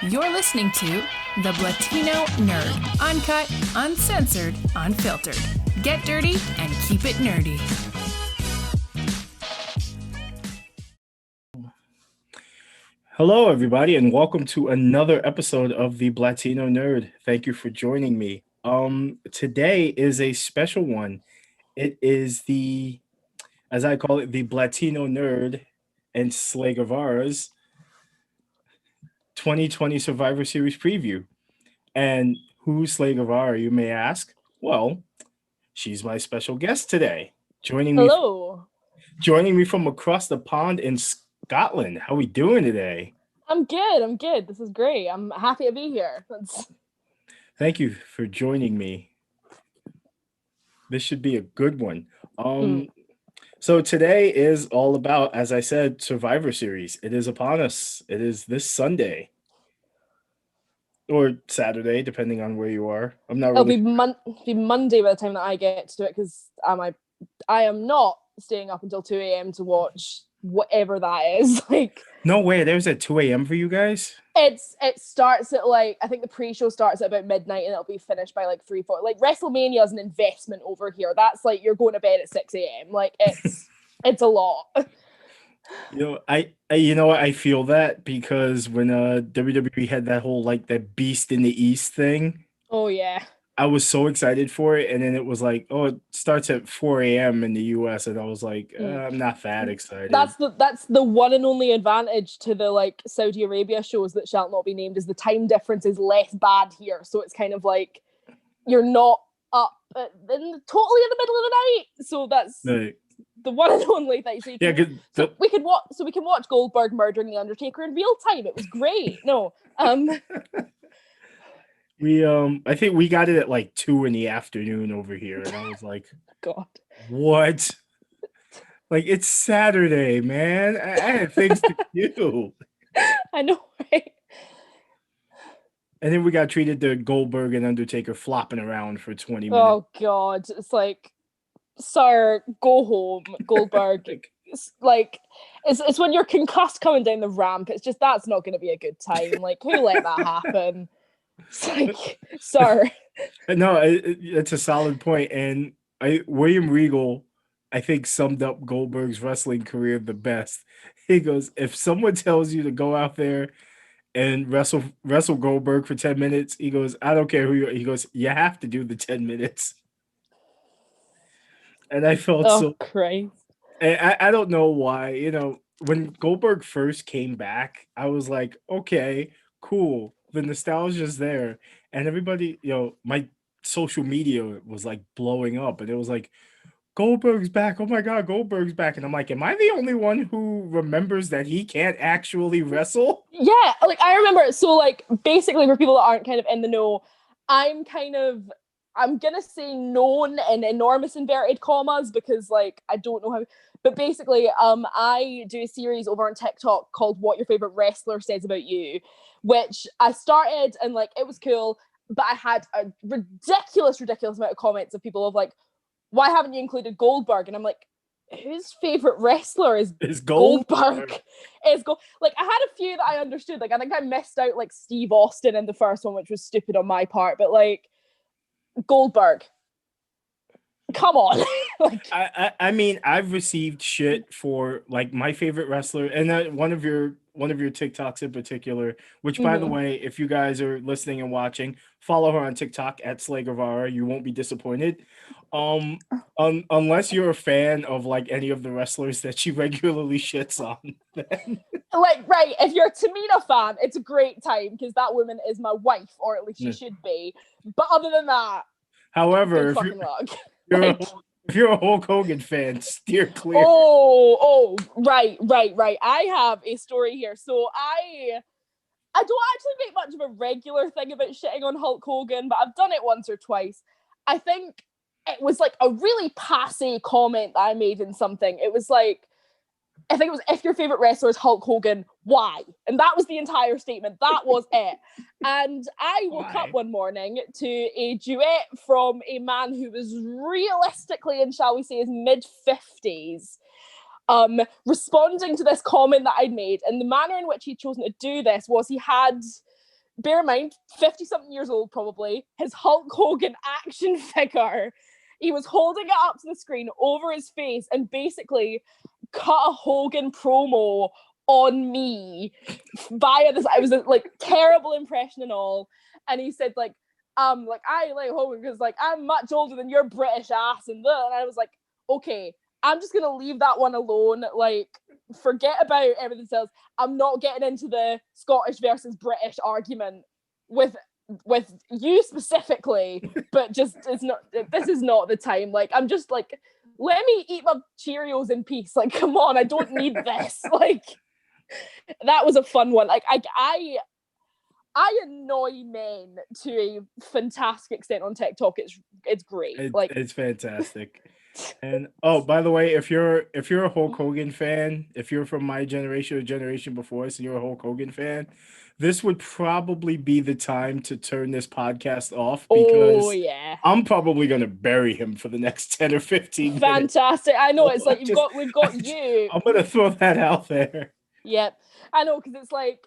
You're listening to the Blatino Nerd. Uncut, uncensored, unfiltered. Get dirty and keep it nerdy. Hello, everybody, and welcome to another episode of the Blatino Nerd. Thank you for joining me. Today is a special one. It is as I call it, the Blatino Nerd and Slay Guevara's 2020 Survivor Series preview. And who's Slay Guevara, you may ask? Well, she's my special guest today, Hello. joining me from across the pond in Scotland. How are we doing today? I'm good. This is great. I'm happy to be here. Thank you for joining me. This should be a good one. So today is all about, as I said, Survivor Series. It is upon us. It is this Sunday or Saturday, depending on where you are. I'm not It'll really. be Monday by the time that I get to do it because I am not staying up until 2 a.m. to watch whatever that is. No way. There's at 2 a.m. for you guys. It starts at I think the pre-show starts at about midnight and it'll be finished by 3, 4. WrestleMania is an investment over here. That's you're going to bed at 6 a.m. It's a lot. I feel that because when WWE had that whole that Beast in the East thing. Oh yeah. I was so excited for it, and then it was it starts at 4 a.m. in the U.S., and I was like, I'm not that excited. That's the one and only advantage to the Saudi Arabia shows that shall not be named, is the time difference is less bad here. So it's kind of you're not up totally in the middle of the night. So that's the one and only thing. So we can watch Goldberg murdering the Undertaker in real time. It was great. No. I think we got it at 2 in the afternoon over here, and I was like, God, what? It's Saturday, man. I had things to do. I know, right? And then we got treated to Goldberg and Undertaker flopping around for 20 minutes. Oh God, it's sir, go home, Goldberg. It's when you're concussed coming down the ramp. It's just that's not going to be a good time. Who let that happen? It's sir. No, it's a solid point. And William Regal, I think, summed up Goldberg's wrestling career the best. He goes, if someone tells you to go out there and wrestle Goldberg for 10 minutes, he goes, I don't care who you are. He goes, you have to do the 10 minutes. And I felt Christ. And I don't know why, when Goldberg first came back, I was like, okay, cool. The nostalgia's there. And everybody, my social media was blowing up, and it was Goldberg's back. Oh my God, Goldberg's back. And I'm like, am I the only one who remembers that he can't actually wrestle? Yeah, I remember. So basically, for people that aren't kind of in the know, I'm gonna say known in enormous inverted commas because I don't know how, but basically I do a series over on TikTok called What Your Favorite Wrestler Says About You, which I started and it was cool, but I had a ridiculous amount of comments of people of why haven't you included Goldberg? And I'm like, whose favorite wrestler is Goldberg? I had a few that I understood. I think I missed out Steve Austin in the first one, which was stupid on my part, but Goldberg, come on. I mean, I've received shit for my favorite wrestler, and one of your TikToks in particular, which by the way, if you guys are listening and watching, follow her on TikTok at Slay Guevara. You won't be disappointed. Unless you're a fan of any of the wrestlers that she regularly shits on. Right, if you're a Tamina fan, it's a great time because that woman is my wife, or at least she should be. But other than that, however, if you're a Hulk Hogan fan, steer clear. Oh, right. I have a story here. So I don't actually make much of a regular thing about shitting on Hulk Hogan, but I've done it once or twice. I think it was a really passé comment that I made in something. It was I think it was, if your favorite wrestler is Hulk Hogan, why? And that was the entire statement. That was it. And I woke up one morning to a duet from a man who was realistically in, shall we say, his mid-50s, responding to this comment that I'd made. And the manner in which he'd chosen to do this was he had bear in mind, 50-something years old probably, his Hulk Hogan action figure. He was holding it up to the screen over his face and basically cut a Hogan promo on me via this. I was like terrible impression and all. And he said like I like Hogan because like I'm much older than your British ass and I was like, okay, I'm just gonna leave that one alone. Like, forget about everything else. I'm not getting into the Scottish versus British argument with you specifically, but just it's not. This is not the time. Like, I'm just like, let me eat my Cheerios in peace. Like, come on, I don't need this. Like, that was a fun one. Like, I annoy men to a fantastic extent on TikTok. It's great. It's fantastic. And oh, by the way, if you're a Hulk Hogan fan, if you're from my generation or generation before us and you're a Hulk Hogan fan, this would probably be the time to turn this podcast off because I'm probably gonna bury him for the next 10 or 15 minutes. Fantastic. I know, it's like we've got you. I'm gonna throw that out there. Yep. I know, because it's like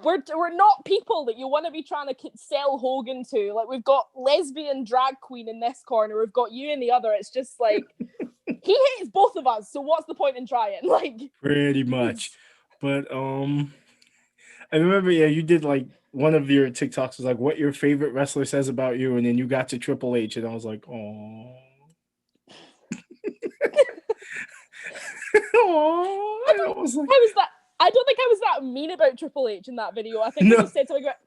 we're not people that you want to be trying to sell Hogan to. Like, we've got lesbian drag queen in this corner, we've got you in the other. It's just like he hates both of us, so what's the point in trying? Like, pretty much. But I remember, you did like one of your TikToks was like what your favorite wrestler says about you, and then you got to Triple H, and I was like, oh. I don't think I was that mean about Triple H in that video. I think I just said something about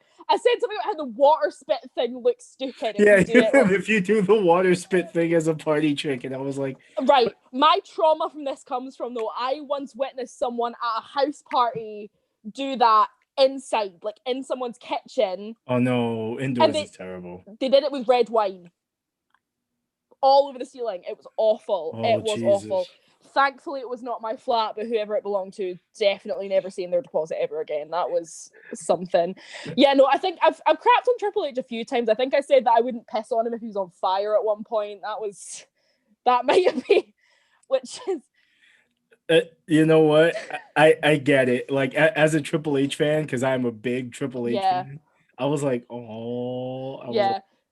how the water spit thing looks stupid. If you do the water spit thing as a party trick, and I was like, right. My trauma from this comes from, though, I once witnessed someone at a house party do that inside, like in someone's kitchen. Oh no, indoors is terrible. They did it with red wine all over the ceiling. It was awful. It was awful. Thankfully, it was not my flat, but whoever it belonged to, definitely never seen their deposit ever again. That was something. Yeah, no, I think I've crapped on Triple H a few times. I think I said that I wouldn't piss on him if he was on fire at one point. That might be, which is... you know what? I get it. Like, as a Triple H fan, because I'm a big Triple H fan, I was like,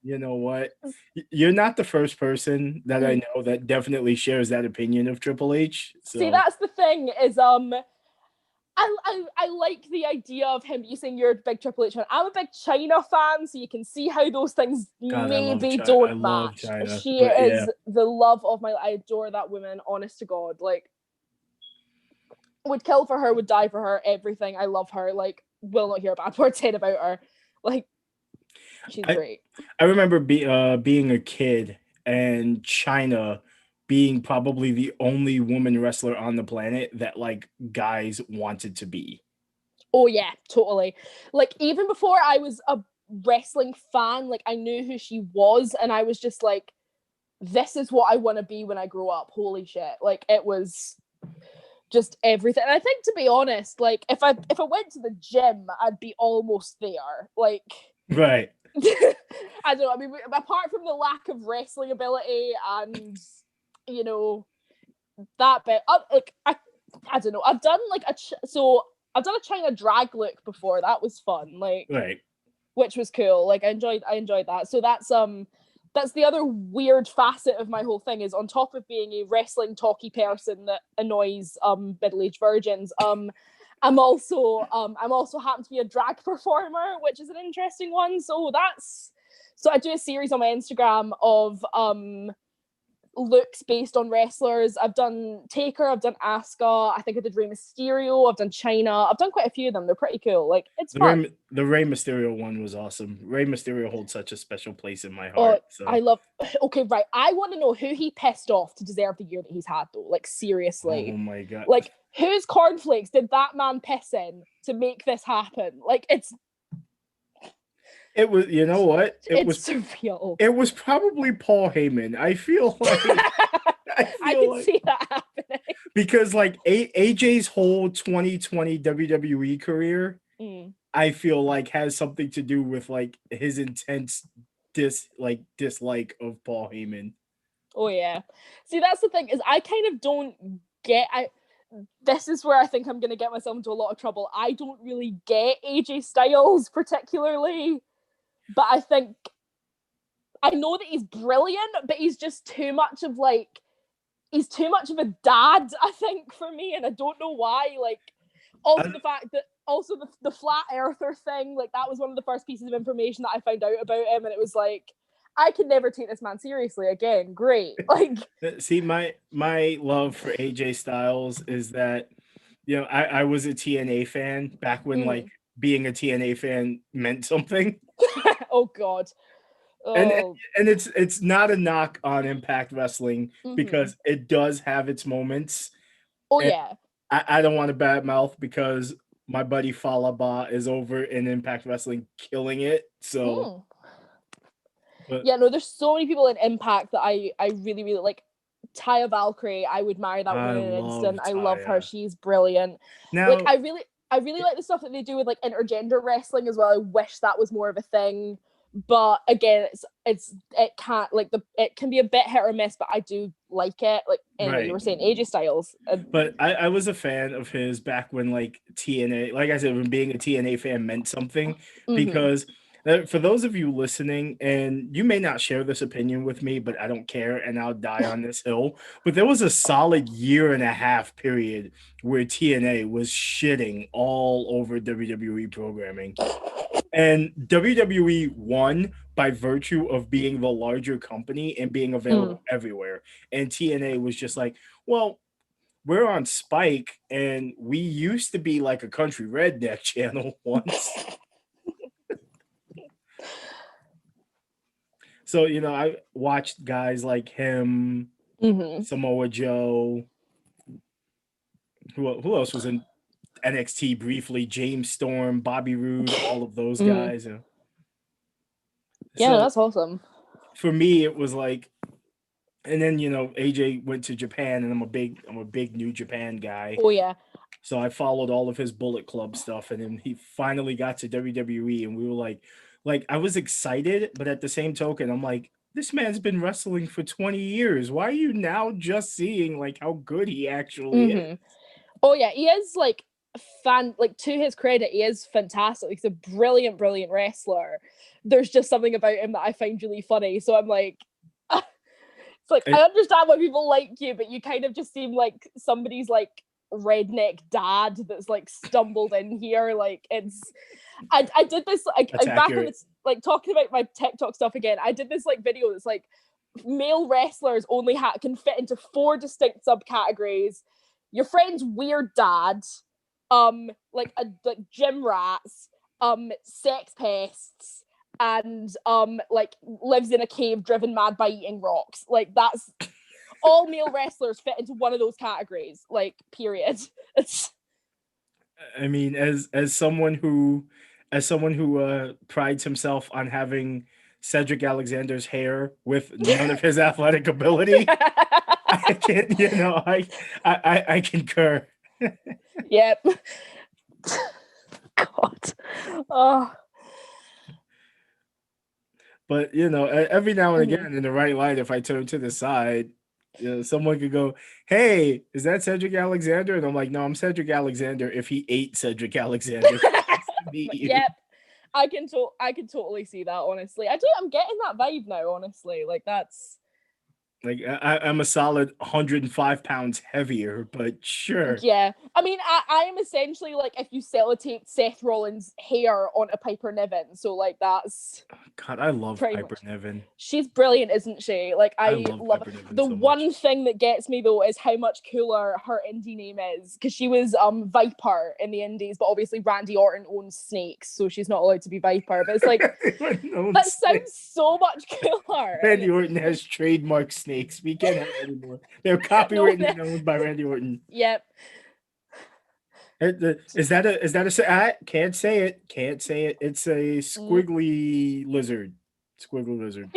you know what? You're not the first person that I know that definitely shares that opinion of Triple H. So. See, that's the thing is, I like the idea of him. You saying you're a big Triple H fan. I'm a big China fan, so you can see how those things maybe don't match. She is the love of my. I adore that woman. Honest to God, like, would kill for her, would die for her. Everything. I love her. Like, will not hear a bad word said about her. Like. She's great. I remember being a kid and China being probably the only woman wrestler on the planet that like guys wanted to be. Oh yeah, totally. Like, even before I was a wrestling fan, like, I knew who she was, and I was just like, this is what I want to be when I grow up. Holy shit. Like, it was just everything. And I think, to be honest, like, if I went to the gym, I'd be almost there. Like, right. I don't know. I mean, apart from the lack of wrestling ability and, you know, that bit, like, I don't know. I've done like I've done a China drag look before. That was fun. Like, right. Which was cool. Like, I enjoyed that. So that's the other weird facet of my whole thing, is on top of being a wrestling talky person that annoys middle-aged virgins, I'm also happen to be a drag performer, which is an interesting one. So I do a series on my Instagram of looks based on wrestlers. I've done Taker, I've done Asuka, I think I did Rey Mysterio, I've done China, I've done quite a few of them. They're pretty cool. Like, it's fun. The Rey Mysterio one was awesome. Rey Mysterio holds such a special place in my heart. I love. Okay, right. I want to know who he pissed off to deserve the year that he's had, though. Like, seriously. Oh my god. Like, whose cornflakes did that man piss in to make this happen? Like, it was, you know what? It's surreal. It was probably Paul Heyman. I feel like I can see that happening. Because like AJ's whole 2020 WWE career, I feel like has something to do with like his intense dislike of Paul Heyman. Oh yeah. See, that's the thing, is I kind of don't get this is where I think I'm going to get myself into a lot of trouble. I don't really get AJ Styles particularly, but I think I know that he's brilliant, but he's just too much of like, he's too much of a dad, I think, for me, and I don't know why. Like, also the fact that the flat earther thing, like that was one of the first pieces of information that I found out about him, and it was like, I can never take this man seriously again. Great. Like, see, my love for AJ Styles is that, you know, I was a TNA fan back when like being a TNA fan meant something. Oh God. And Oh. and it's not a knock on Impact Wrestling because it does have its moments. Oh And yeah. I don't want to badmouth because my buddy Falaba is over in Impact Wrestling killing it. So but, yeah, no, there's so many people in Impact that I really, really like. Taya Valkyrie, I would marry that woman in an instant. I love her. She's brilliant. now, like I really like the stuff that they do with like intergender wrestling as well. I wish that was more of a thing. But again, it can be a bit hit or miss, but I do like it. Like anyway, you were saying AJ Styles. But I was a fan of his back when like TNA, like I said, when being a TNA fan meant something, because for those of you listening, and you may not share this opinion with me, but I don't care, and I'll die on this hill. But there was a solid 1.5 year period where TNA was shitting all over WWE programming. And WWE won by virtue of being the larger company and being available everywhere. And TNA was just like, well, we're on Spike, and we used to be like a country redneck channel once. So, you know, I watched guys like him, Samoa Joe. Who else was in NXT briefly? James Storm, Bobby Roode, all of those guys. Yeah, so that's awesome. For me, it was like, and then, you know, AJ went to Japan, and I'm a big New Japan guy. Oh yeah. So I followed all of his Bullet Club stuff, and then he finally got to WWE, and we were like I was excited, but at the same token, I'm like, this man's been wrestling for 20 years. Why are you now just seeing like how good he actually is? Oh yeah, he is like to his credit, he is fantastic. He's a brilliant wrestler. There's just something about him that I find really funny. So I'm like, it's like, I understand why people like you, but you kind of just seem like somebody's like redneck dad that's like stumbled in here. Like I did this like back on this, like talking about my TikTok stuff again. I did this like video that's like male wrestlers only can fit into 4 distinct subcategories. Your friend's weird dad, like gym rats, sex pests, and like lives in a cave driven mad by eating rocks. Like that's all male wrestlers fit into one of those categories. Like period. I mean, as someone who prides himself on having Cedric Alexander's hair with none of his athletic ability, I can, you know, I concur. Yep. God. Oh. But you know, every now and again, in the right light, if I turn to the side, you know, someone could go, "Hey, is that Cedric Alexander?" And I'm like, "No, I'm Cedric Alexander. If he ate Cedric Alexander, yep, I can totally see that. Honestly, I'm getting that vibe now. Honestly, like that's like I'm a solid 105 pounds heavier, but sure. Yeah, I mean, I am essentially like if you sellotaped Seth Rollins' hair on a Piper Niven. So like that's God, I love Piper Niven. She's brilliant, isn't she? Like I love Piper Niven the so one much. thing that gets me though is how much cooler her indie name is, because she was Viper in the indies, but obviously Randy Orton owns snakes, so she's not allowed to be Viper. But it's like that sounds so much cooler. Randy Orton has trademark snakes. We can't have anymore. They're copyrighted and owned by Randy Orton. Yep. Is that a can't say it. It's a squiggly lizard. Squiggly lizard.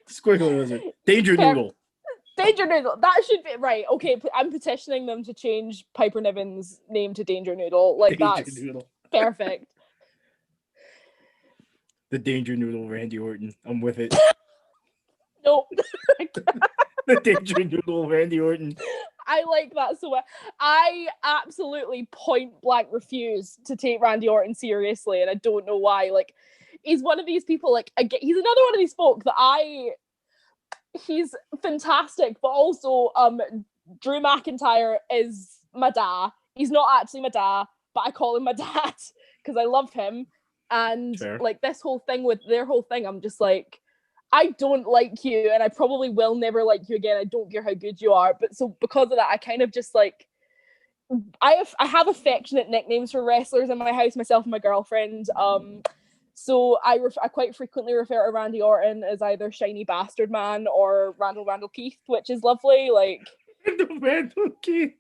Squiggly lizard. Danger Noodle. Danger Noodle. That should be right. Okay, I'm petitioning them to change Piper Niven's name to Danger Noodle. Like that's perfect. The Danger Noodle, Randy Orton. I'm with it. Nope. The Danger Noodle, Randy Orton. I like that so much. I absolutely point blank refuse to take Randy Orton seriously, and I don't know why. Like, he's one of these people. Like, he's another one of these folk that he's fantastic, but also Drew McIntyre is my dad. He's not actually my dad, but I call him my dad because I love him. And Fair. like this whole thing with their whole thing, I'm just like, I don't like you, and I probably will never like you again. I don't care how good you are. But so because of that, I kind of just like I have affectionate nicknames for wrestlers in my house, myself and my girlfriend. So I quite frequently refer to Randy Orton as either Shiny Bastard Man or Randall Keith, which is lovely. Like Randall Keith.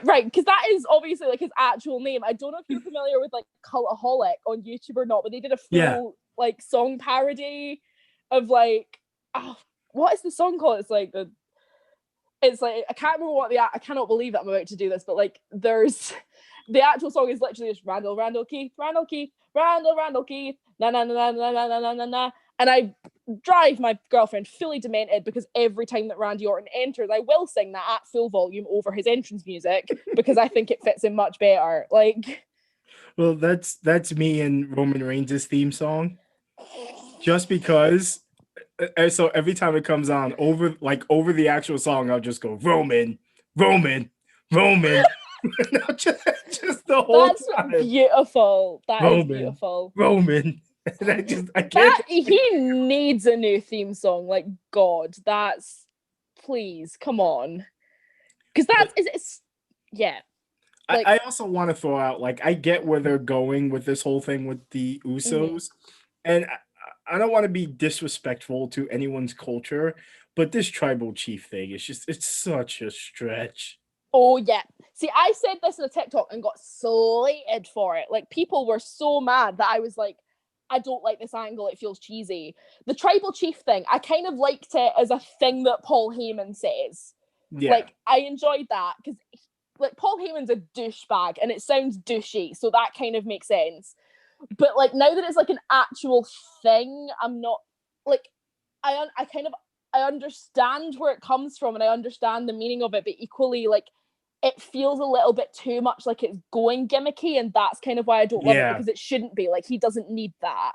Right, because that is obviously like his actual name. I don't know if you're familiar with like Cultaholic on YouTube or not, but they did a full like song parody of like, oh, what is the song called? It's like I can't remember I cannot believe that I'm about to do this, but like there's the actual song is literally just Randall Keith, Randall Keith, Randall Keith, na na na na na na na na na, and I drive my girlfriend fully demented because every time that Randy Orton enters, I will sing that at full volume over his entrance music because I think it fits him much better. Like, well, that's me and Roman Reigns' theme song. Just because, so every time it comes on over the actual song, I'll just go Roman. just the whole that's time. beautiful. That is Roman, beautiful. Roman. And I can't. He needs a new theme song. Like, God, please come on, because it's yeah. Like, I also want to throw out, like, I get where they're going with this whole thing with the Usos, and I don't want to be disrespectful to anyone's culture, but this tribal chief thing is it's such a stretch. Oh yeah. See, I said this in a TikTok and got slated for it. Like, people were so mad that I was like, I don't like this angle. It feels cheesy. The tribal chief thing, I kind of liked it as a thing that Paul Heyman says. Yeah. Like, I enjoyed that because like Paul Heyman's a douchebag and it sounds douchey, so that kind of makes sense. But like now that it's like an actual thing, I'm not like I understand where it comes from and I understand the meaning of it, but equally like it feels a little bit too much like it's going gimmicky, and that's kind of why I don't love it, because it shouldn't be. Like, he doesn't need that.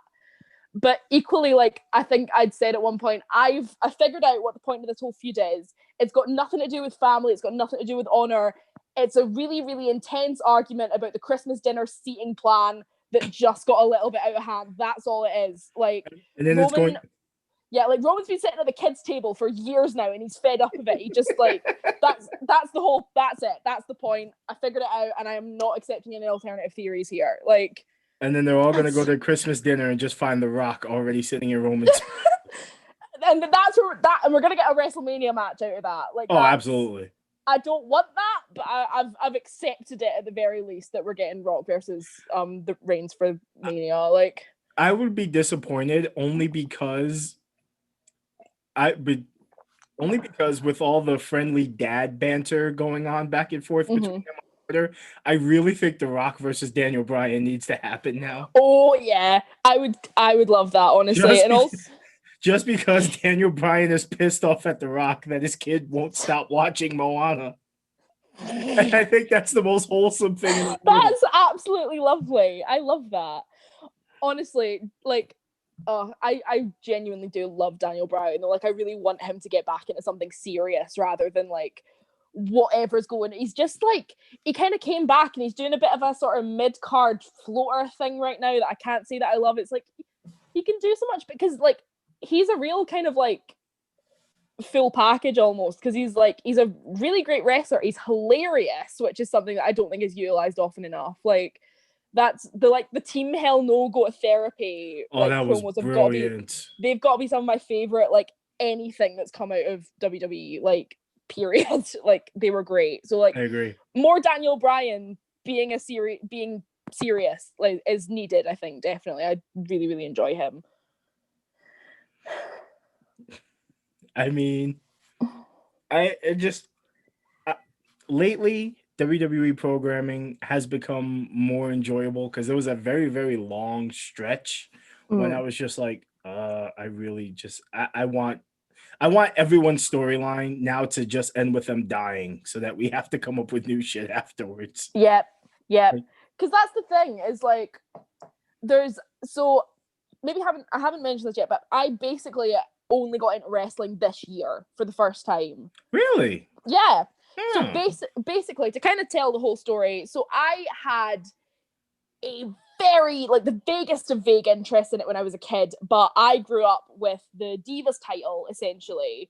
But equally, like, I think I'd said at one point, I figured out what the point of this whole feud is. It's got nothing to do with family. It's got nothing to do with honor. It's a really, really intense argument about the Christmas dinner seating plan that just got a little bit out of hand. That's all it is. Like, and then Roman's been sitting at the kids' table for years now, and he's fed up of it. He just like that's it. That's the point. I figured it out, and I am not accepting any alternative theories here. Like, and then they're all gonna go to Christmas dinner and just find The Rock already sitting in Roman's. and we're gonna get a WrestleMania match out of that. Like, absolutely. I don't want that, but I've accepted it at the very least that we're getting Rock versus the Reigns for Mania. Like, I would be disappointed only because with all the friendly dad banter going on back and forth between them on Twitter, I really think The Rock versus Daniel Bryan needs to happen now. Oh yeah, I would love that, honestly. Just because Daniel Bryan is pissed off at The Rock that his kid won't stop watching Moana. And I think that's the most wholesome thing in the world. That's absolutely lovely. I love that. Honestly, like, I genuinely do love Daniel Bryan. Like, I really want him to get back into something serious rather than like whatever's going. He's just like, he kind of came back and he's doing a bit of a sort of mid-card floater thing right now that I can't say that I love. It's like he can do so much because like he's a real kind of like full package almost, because he's a really great wrestler. He's hilarious, which is something that I don't think is utilized often enough. Like, that's the Team Hell No Go to Therapy. Oh, that was brilliant. They've got to be some of my favorite, like, anything that's come out of WWE, like, period. Like, they were great. So like, I agree. More Daniel Bryan being serious like is needed. I think definitely. I really, really enjoy him. I mean, lately WWE programming has become more enjoyable because there was a very, very long stretch when I was just like, I really just I want I want everyone's storyline now to just end with them dying, so that we have to come up with new shit afterwards. Yep. Like, Because that's the thing, is like there's so maybe I haven't mentioned this yet, but I basically only got into wrestling this year for the first time. really? Yeah. So Oh. basically, to kind of tell the whole story, so I had a very, like, the vaguest of vague interest in it when I was a kid, but I grew up with the Divas title, essentially.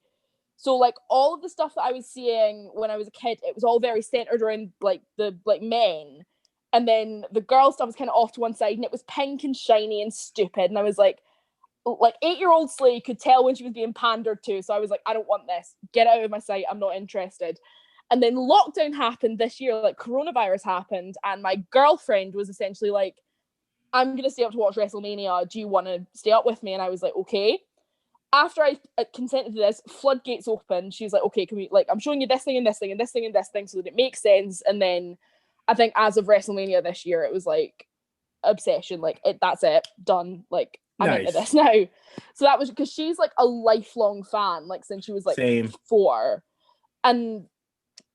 So, like, all of the stuff that I was seeing when I was a kid, it was all very centered around, like, the, like, men. And then the girl stuff was kind of off to one side, and it was pink and shiny and stupid. And I was like 8-year-old Slay could tell when she was being pandered to. So I was like, I don't want this. Get out of my sight. I'm not interested. And then lockdown happened this year, like coronavirus happened, and my girlfriend was essentially like, I'm going to stay up to watch WrestleMania. Do you want to stay up with me? And I was like, okay. After I consented to this, floodgates opened. She was like, okay, can we, like, I'm showing you this thing and this thing and this thing and this thing so that it makes sense. And then I think as of WrestleMania this year, it was like obsession. Like, that's it. Done. Like, I'm into this now. So that was because she's like a lifelong fan, like since she was like Same. 4. And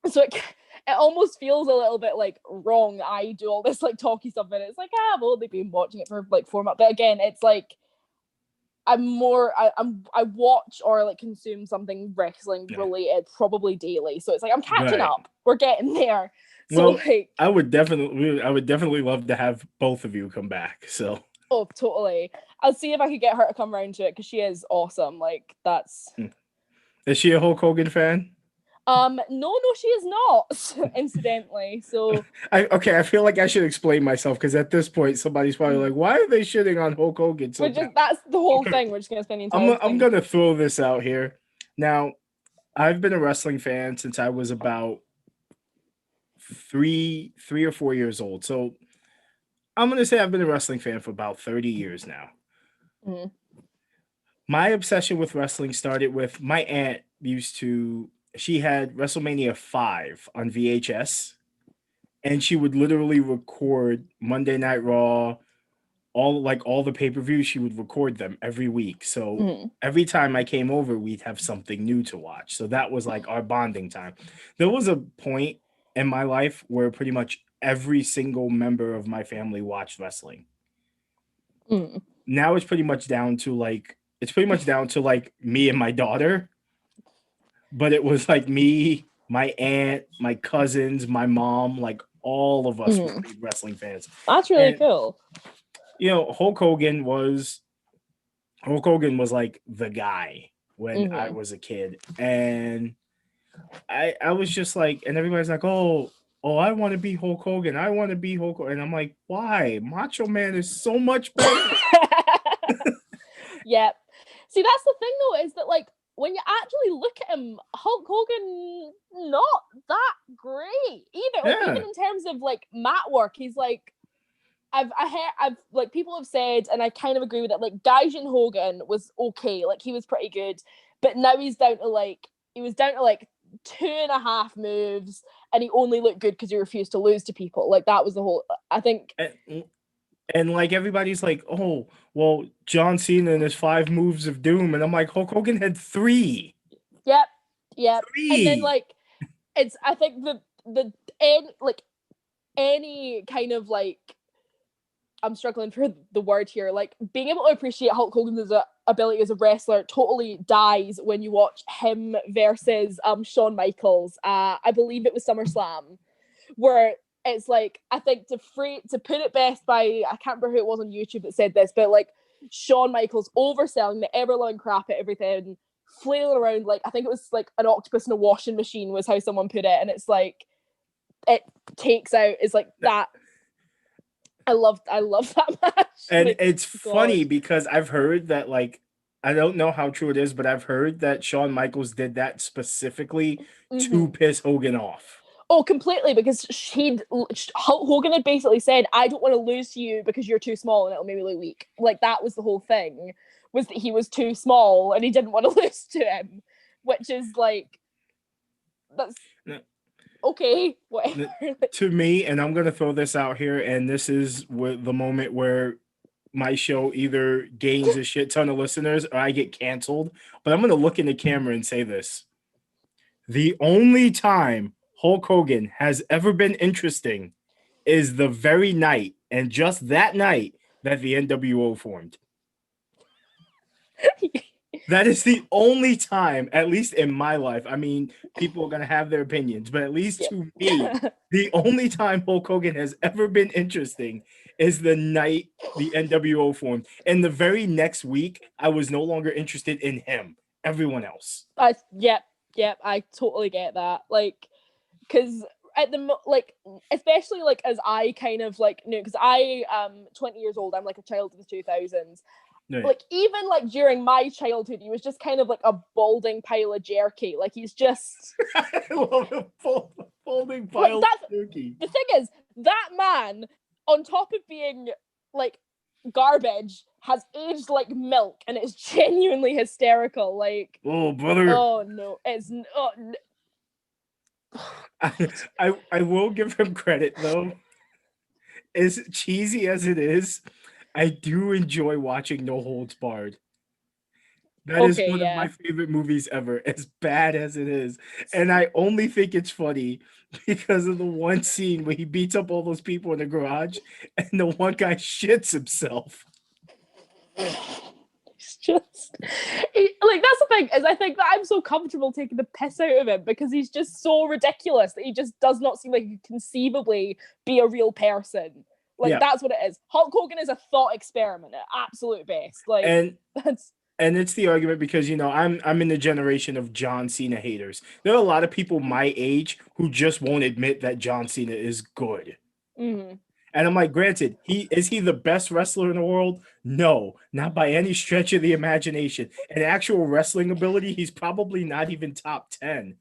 so it almost feels a little bit like wrong. I do all this like talky stuff, and it's like, I've only been watching it for like 4 months. But again, it's like I watch or like consume something wrestling related probably daily. So it's like I'm catching up. We're getting there. So like I would definitely love to have both of you come back. So oh, totally. I'll see if I could get her to come around to it because she is awesome. Like that's. Is she a Hulk Hogan fan? No, she is not. Incidentally, so I feel like I should explain myself because at this point somebody's probably like, "Why are they shitting on Hulk Hogan?" So that's the whole thing. We're just gonna spend the entire. I'm gonna throw this out here. Now, I've been a wrestling fan since I was about 3 or 4 years old. So I'm gonna say I've been a wrestling fan for about 30 years now. Mm-hmm. My obsession with wrestling started with my aunt she had WrestleMania 5 on VHS, and she would literally record Monday Night Raw, all the pay-per-views. She would record them every week. So every time I came over, we'd have something new to watch. So that was like our bonding time. There was a point in my life where pretty much every single member of my family watched wrestling. Now it's pretty much down to like me and my daughter. But it was like me, my aunt, my cousins, my mom, like all of us were big wrestling fans. That's really cool. You know, Hulk Hogan was like the guy when I was a kid. And I was just like, and everybody's like, oh, I want to be Hulk Hogan. I want to be Hulk Hogan. And I'm like, why? Macho Man is so much better. Yeah. See, that's the thing though, is that like when you actually look at him, Hulk Hogan not that great either. Like, even in terms of like mat work, he's like I've like people have said, and I kind of agree with it. Like Gaijin Hogan was okay, like he was pretty good, but now he was down to like 2.5 moves, and he only looked good because he refused to lose to people. Like that was the whole. I think. And like everybody's like, oh, well, John Cena and his 5 moves of doom, and I'm like, Hulk Hogan had 3. Yep. 3. And then like, it's I think any kind of like, I'm struggling for the word here. Like being able to appreciate Hulk Hogan's ability as a wrestler totally dies when you watch him versus Shawn Michaels. I believe it was SummerSlam, where. It's like, I think to put it best by, I can't remember who it was on YouTube that said this, but like Shawn Michaels overselling the ever-loving crap at everything, flailing around like, I think it was like an octopus in a washing machine was how someone put it. And it's like, it takes out, it's like that. I love that match. And like, it's funny because I've heard that, like, I don't know how true it is, but I've heard that Shawn Michaels did that specifically to piss Hogan off. Oh, completely, because Hulk Hogan had basically said, I don't want to lose to you because you're too small and it'll make me look weak. Like, that was the whole thing, was that he was too small and he didn't want to lose to him, which is like, that's okay, whatever. To me, and I'm going to throw this out here, and this is the moment where my show either gains a shit ton of listeners or I get canceled. But I'm gonna look in the camera and say this: the only time Hulk Hogan has ever been interesting is the very night, and just that night, that the NWO formed. That is the only time, at least in my life. I mean, people are going to have their opinions, but at least to me, the only time Hulk Hogan has ever been interesting is the night the NWO formed. And the very next week, I was no longer interested in him. Everyone else. Yep, I totally get that. Like, because at the like, especially like as I kind of like, because I 20 years old, I'm like a child of the 2000s. Right. Like, even like during my childhood, he was just kind of like a balding pile of jerky. Like, he's just I love a folding pile like, of jerky. The thing is, that man, on top of being like garbage, has aged like milk, and it's genuinely hysterical. Like, oh brother, oh no, it's I will give him credit though. As cheesy as it is, I do enjoy watching No Holds Barred. That is one of my favorite movies ever, as bad as it is. And I only think it's funny because of the one scene where he beats up all those people in the garage and the one guy shits himself. It's just like, that's the thing, is I think that I'm so comfortable taking the piss out of him because he's just so ridiculous that he just does not seem like he could conceivably be a real person. Like, that's what it is. Hulk Hogan is a thought experiment at absolute best. Like, and it's the argument because, you know, I'm in the generation of John Cena haters. There are a lot of people my age who just won't admit that John Cena is good. Mm-hmm. And I'm like, granted, is he the best wrestler in the world? No, not by any stretch of the imagination. In actual wrestling ability, he's probably not even top 10.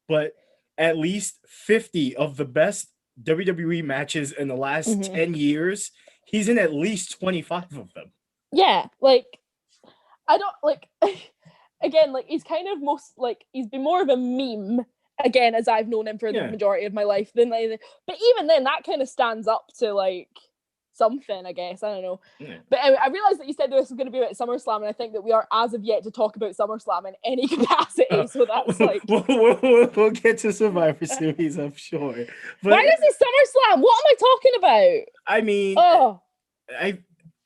But at least 50 of the best WWE matches in the last 10 years, he's in at least 25 of them. Yeah, like, I don't, like, again, like, he's kind of he's been more of a meme, again, as I've known him for the majority of my life, than like, but even then, that kind of stands up to, like, something, I guess, I don't know. But anyway, I realised that you said this was going to be about SummerSlam, and I think that we are as of yet to talk about SummerSlam in any capacity, so that's like... We'll get to Survivor Series, I'm sure. But why is it SummerSlam? What am I talking about? I mean,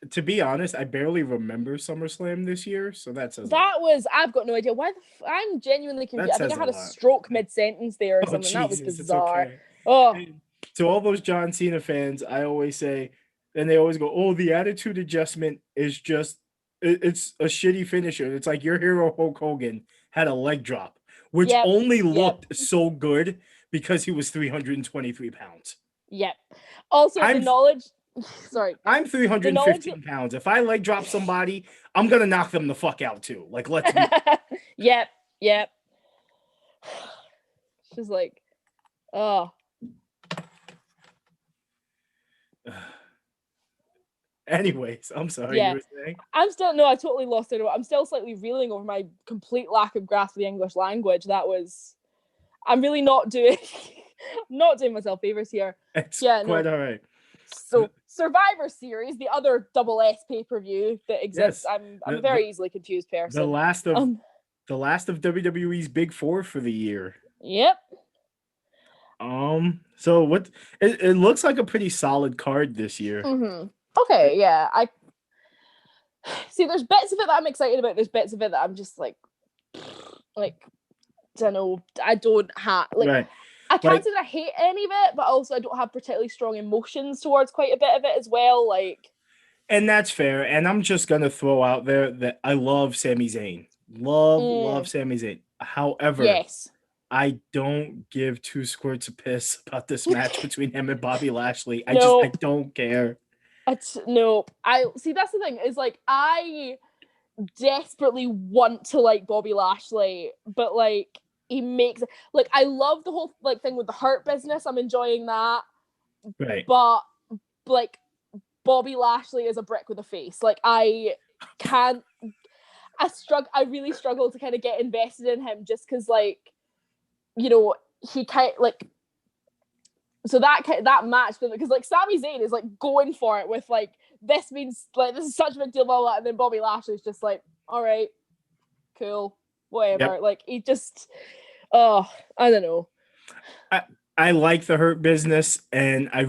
to be honest, I barely remember SummerSlam this year, so that says I've got no idea. Why I'm genuinely confused. I think I had a stroke mid-sentence there or something. Jesus, that was bizarre. Okay. And to all those John Cena fans, I always say, and they always go, oh, the attitude adjustment is just, it's a shitty finisher. It's like your hero Hulk Hogan had a leg drop, which only looked so good because he was 323 pounds. Yep. Also, the knowledge... Sorry. I'm 315 pounds. If I leg drop somebody, I'm going to knock them the fuck out too. Like, let's be... Yep. She's like, oh. Anyways, I'm sorry, you were saying? I totally lost it. I'm still slightly reeling over my complete lack of grasp of the English language. I'm really not doing myself favors here. It's quite all right. So Survivor Series, the other double S pay-per-view that exists. Yes. I'm a very easily confused person. The last of WWE's Big Four for the year. Yep. So what? It looks like a pretty solid card this year. Mm-hmm. Okay, yeah. I see. There's bits of it that I'm excited about. There's bits of it that I'm just like, don't know. I don't have right. I can't say that I hate any of it, but also I don't have particularly strong emotions towards quite a bit of it as well. Like, and that's fair. And I'm just gonna throw out there that I love Sami Zayn. Love Sami Zayn. However, I don't give two squirts of piss about this match between him and Bobby Lashley. I don't care. I see. That's the thing, is like, I desperately want to like Bobby Lashley, but like, he makes it, like, I love the whole like thing with the Hurt Business. I'm enjoying that. Right. But like, Bobby Lashley is a brick with a face. Like, I really struggle to kind of get invested in him just because, like, you know, he kind like, so that match, because like Sami Zayn is like going for it with like, this means like this is such a big deal, blah, blah, and then Bobby Lashley's just like, all right, cool, whatever. Like he just, I don't know. I like the Hurt Business, and I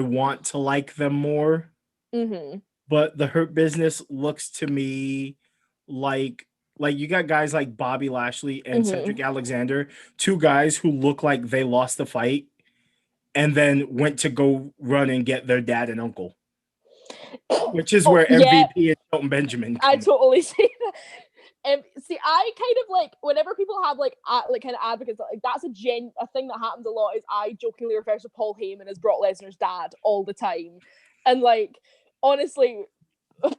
want to like them more. Mm-hmm. But the Hurt Business looks to me like you got guys like Bobby Lashley and Cedric Alexander, two guys who look like they lost the fight and then went to go run and get their dad and uncle, which is where MVP and Shelton Benjamin come. I totally see that. And see, I kind of like, whenever people have like kind of advocates, like that's a thing that happens a lot, is I jokingly refer to Paul Heyman as Brock Lesnar's dad all the time. And like, honestly,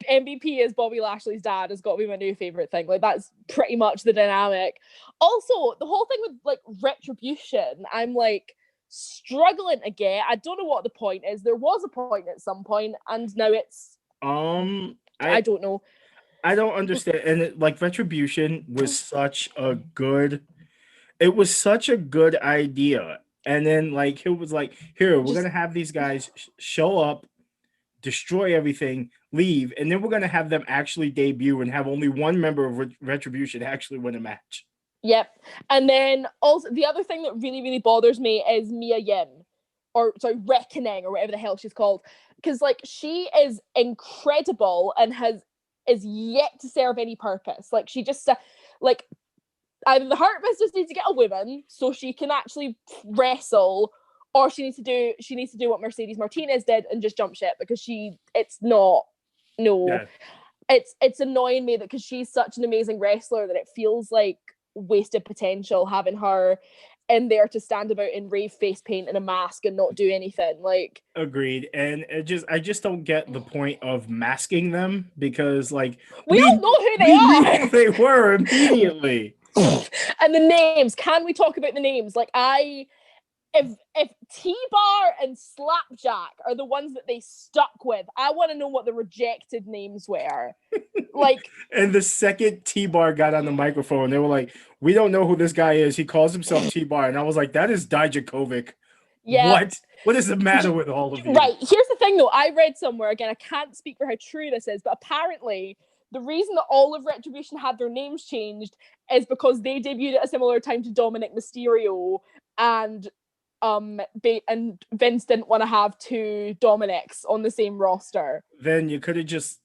MVP as Bobby Lashley's dad has got to be my new favorite thing. Like that's pretty much the dynamic. Also, the whole thing with like Retribution, I'm like struggling to get. I don't know what the point is. There was a point at some point, and now it's I don't know. I don't understand. And like Retribution was such a good idea. And then like it was like, here, we're gonna have these guys show up, destroy everything, leave, and then we're gonna have them actually debut and have only one member of Retribution actually win a match. Yep. And then also the other thing that really, really bothers me is Mia Yim, or sorry, Reckoning, or whatever the hell she's called. Because like she is incredible and is yet to serve any purpose. Like she just like either the Hurt Business needs to get a woman so she can actually wrestle, or she needs to do what Mercedes Martinez did and just jump ship, because it's annoying me that, because she's such an amazing wrestler, that it feels like wasted potential having her in there to stand about in rave face paint and a mask and not do anything. Like, agreed. And I just don't get the point of masking them, because like we don't know who they are. Knew who they were immediately. And the names, can we talk about the names? Like if T-Bar and Slapjack are the ones that they stuck with, I want to know what the rejected names were. Like, and the second T-Bar got on the microphone, they were like, we don't know who this guy is. He calls himself T-Bar. And I was like, that is Dijakovic. Yeah. What is the matter with all of you? Right. Here's the thing, though. I read somewhere, again, I can't speak for how true this is, but apparently the reason that all of Retribution had their names changed is because they debuted at a similar time to Dominic Mysterio, and Vince didn't want to have two Dominics on the same roster. Then you could have just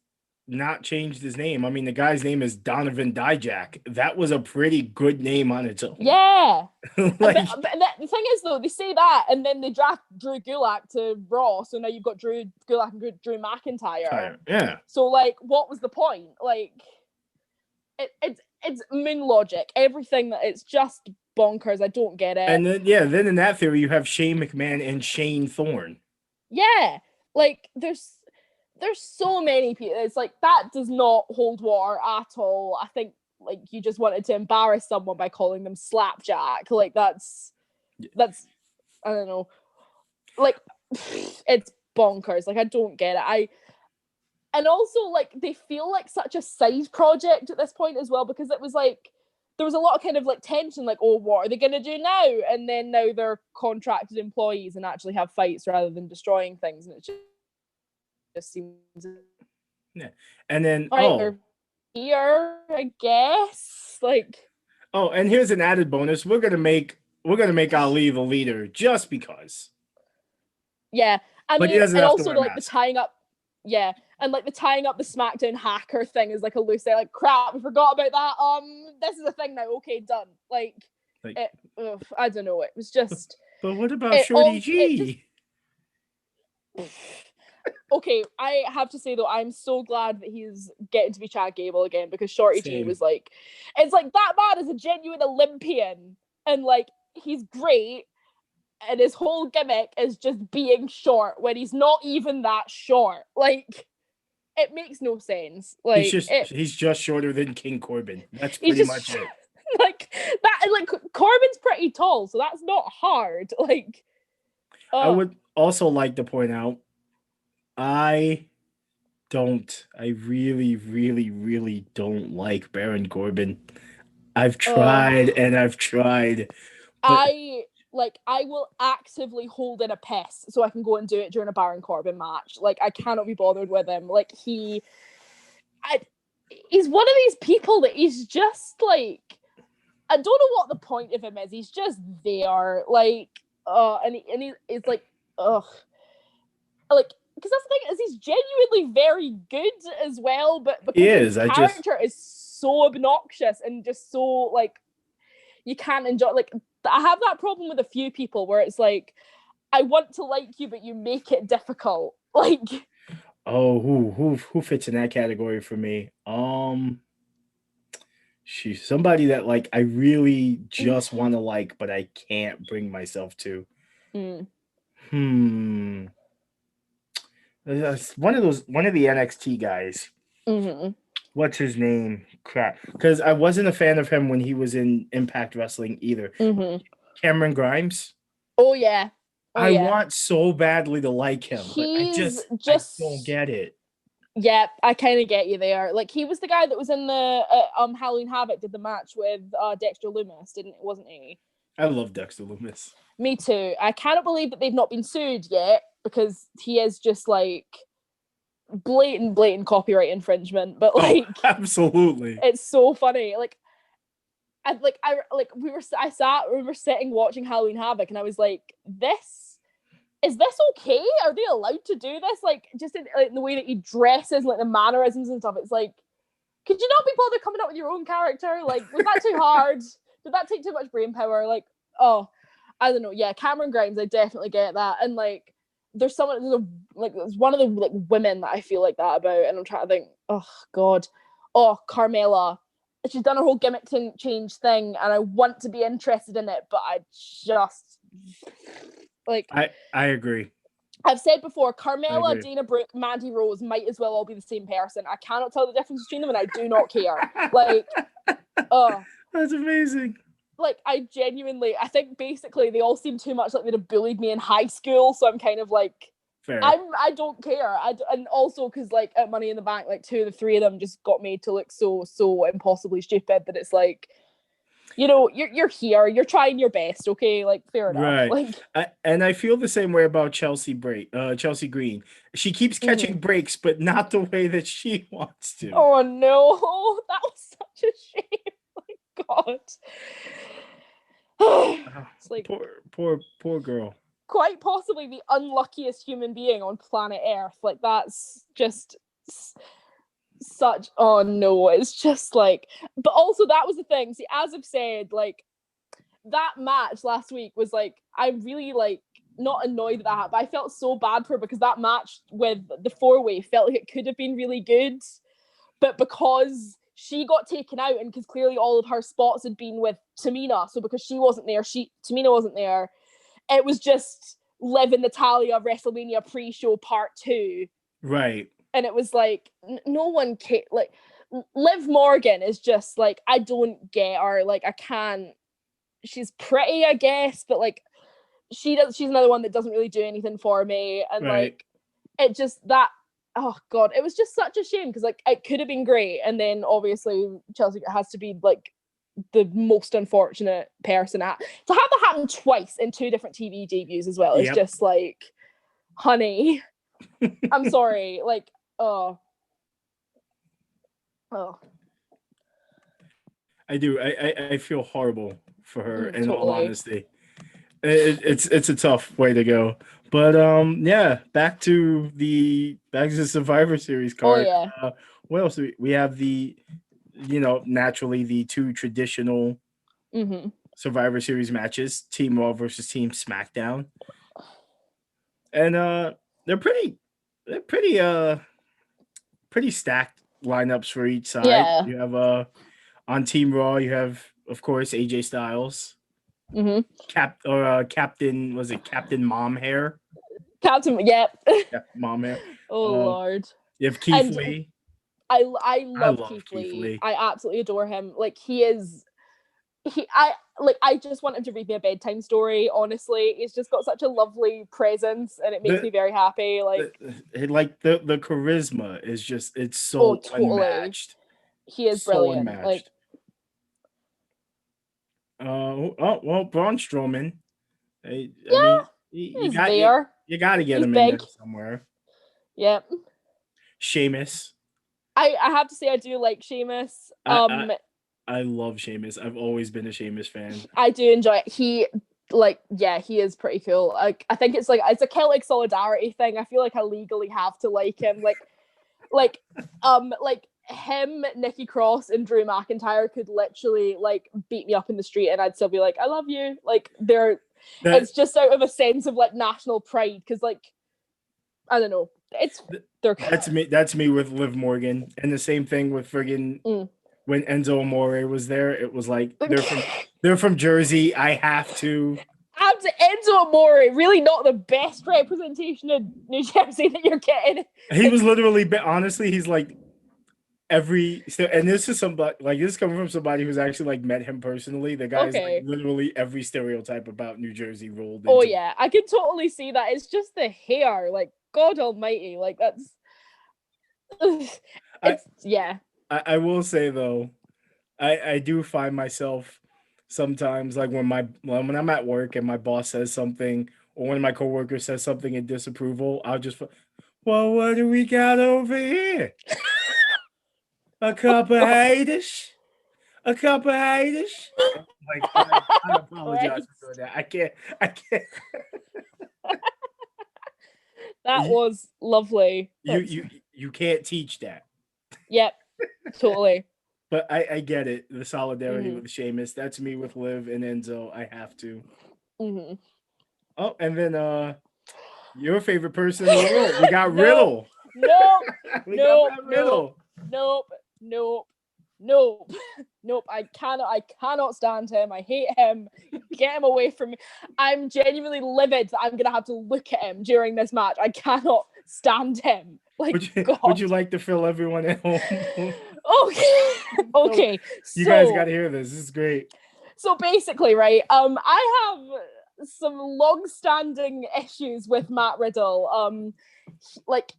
not changed his name. I mean, the guy's name is Donovan Dijak. That was a pretty good name on its own. Yeah. But the thing is, though, they say that, and then they draft Drew Gulak to Raw, so now you've got Drew Gulak and Drew McIntyre. Yeah. So, like, what was the point? Like, it's moon logic. Everything that it's just bonkers. I don't get it. And then in that theory, you have Shane McMahon and Shane Thorne. Yeah, like there's so many people. It's like, that does not hold water at all. I think like you just wanted to embarrass someone by calling them Slapjack. Like that's I don't know. Like it's bonkers. Like I don't get it. And also like they feel like such a side project at this point as well, because it was like there was a lot of kind of like tension, like, oh, what are they going to do now? And then now they're contracted employees and actually have fights rather than destroying things. And it just seems... Yeah. And then, here, I guess. Like... Oh, and here's an added bonus. We're going to make Ali the leader just because. Yeah. I mean, and also like mask. the tying up... Yeah. And like the tying up the SmackDown hacker thing is like a loose, like, crap, we forgot about that. This is a thing now. Okay, done. Like I don't know. It was just. But what about Shorty G? Okay, I have to say though, I'm so glad that he's getting to be Chad Gable again, because Shorty G was like, it's like that man is a genuine Olympian, and like he's great, and his whole gimmick is just being short when he's not even that short. Like. It makes no sense. Like he's just shorter than King Corbin. That's pretty much it. Like that. Like Corbin's pretty tall, so that's not hard. Like I would also like to point out, I really, really, really don't like Baron Corbin. I've tried and I've tried. Like, I will actively hold in a piss so I can go and do it during a Baron Corbin match. Like, I cannot be bothered with him. Like, he's one of these people that he's just like, I don't know what the point of him is. He's just there, like, he's like, ugh, like, because that's the thing, is he's genuinely very good as well, but because his character is so obnoxious and just so like, you can't enjoy. Like, I have that problem with a few people where it's like, I want to like you, but you make it difficult. Like, oh, who fits in that category for me? She's somebody that like I really just want to like, but I can't bring myself to. It's one of the NXT guys. What's his name? Crap. Because I wasn't a fan of him when he was in Impact Wrestling either. Cameron Grimes. Oh yeah. I want so badly to like him, but I don't get it. Yeah, I kind of get you there. Like, he was the guy that was in the Halloween Havoc, did the match with Dexter Lumis, wasn't he? I love Dexter Lumis. Me too. I cannot believe that they've not been sued yet, because he is just like blatant copyright infringement. But like, absolutely, it's so funny. Like, we were sitting watching Halloween Havoc, and I was like, is this okay? Are they allowed to do this? Like, just in the way that he dresses, like the mannerisms and stuff. It's like, could you not be bothered coming up with your own character? Like, was that too hard? Did that take too much brain power? Like, oh, I don't know. Yeah, Cameron Grimes, I definitely get that. And like, there's one of the like women that I feel like that about, and I'm trying to think. Oh God, Carmella. She's done her whole gimmick change thing, and I want to be interested in it, but I just like. I agree. I've said before, Carmella, Dana Brooke, Mandy Rose might as well all be the same person. I cannot tell the difference between them, and I do not care. Like, that's amazing. Like, I think basically they all seem too much like they'd have bullied me in high school, so I'm kind of like, fair. I don't care. And also because like at Money in the Bank, like 2 of the 3 of them just got made to look so impossibly stupid that it's like, you know, you're here, you're trying your best, okay? Like, fair enough. Right. Like, and I feel the same way about Chelsea Green. She keeps catching breaks, but not the way that she wants to. Oh no, that was such a shame. My God. It's like, poor girl. Quite possibly the unluckiest human being on planet Earth. Like, that's just such, oh no, it's just like, but also that was the thing. See, as I've said, like, that match last week was like, I'm really like not annoyed at that, but I felt so bad for her because that match with the 4-way felt like it could have been really good, but because she got taken out and because clearly all of her spots had been with Tamina, so because she wasn't there, Tamina wasn't there, it was just Liv and Natalya WrestleMania pre-show part 2. Right. And it was like, no one cared. Like, Liv Morgan is just like, I don't get her. Like, I can't. She's pretty, I guess, but like, she's another one that doesn't really do anything for me. And like, it just, that, oh God, it was just such a shame because like, it could have been great. And then obviously Chelsea has to be like the most unfortunate person to have that happen twice in 2 different TV debuts as well. It's just like, honey, I'm sorry. Like, oh. I do. I feel horrible for her in all honesty. It's a tough way to go. But yeah, back to the Survivor Series card. Oh, yeah. What else do we have? The, you know, naturally the 2 traditional Survivor Series matches, Team Raw versus Team SmackDown. And they're pretty stacked lineups for each side. Yeah. You have on Team Raw, you have, of course, AJ Styles. Captain, was it Captain Mom Hair? Captain, yep. Mom Hair. Oh Lord. You have Keith Lee. I love Keith Lee. I absolutely adore him. Like, I just want him to read me a bedtime story, honestly. He's just got such a lovely presence and it makes me very happy. Like the charisma is just, it's so totally unmatched. He is brilliant. Like, well, Braun Strowman. I mean, He's there. you got to get He's him in big. there somewhere. Yep. Sheamus. I have to say I do like Sheamus. I love Sheamus. I've always been a Sheamus fan. I do enjoy it. He is pretty cool. I think it's a Celtic solidarity thing. I feel like I legally have to like him. Like him, Nikki Cross, and Drew McIntyre could literally like beat me up in the street, and I'd still be like, I love you. Like it's just out of a sense of like national pride, because like I don't know, that's me with Liv Morgan, and the same thing with friggin' when Enzo Amore was there. It was like they're from Jersey. I have to. Enzo Amore, really not the best representation of New Jersey that you're getting. He was literally, honestly, he's like and this is somebody like this is coming from somebody who's actually like met him personally. The guy's like literally every stereotype about New Jersey rolled into. Oh yeah, I can totally see that. It's just the hair, like God Almighty, like that's. I will say though, I do find myself sometimes like when I'm at work and my boss says something, or one of my coworkers says something in disapproval, I'll just, well, what do we got over here? A cup of haters? A cup of haters? Like, I apologize for doing that. I can't. That was lovely. You can't teach that. Yep, totally. But I get it. The solidarity with Sheamus. That's me with Liv and Enzo. I have to. Mm-hmm. Oh, and then your favorite person in the world. We got Riddle. Nope. I cannot stand him. I hate him. Get him away from me. I'm genuinely livid that I'm gonna have to look at him during this match. I cannot stand him. Like, would you like to fill everyone at home? Okay. You guys got to hear this. This is great. So basically, right, I have some long-standing issues with Matt Riddle. Like,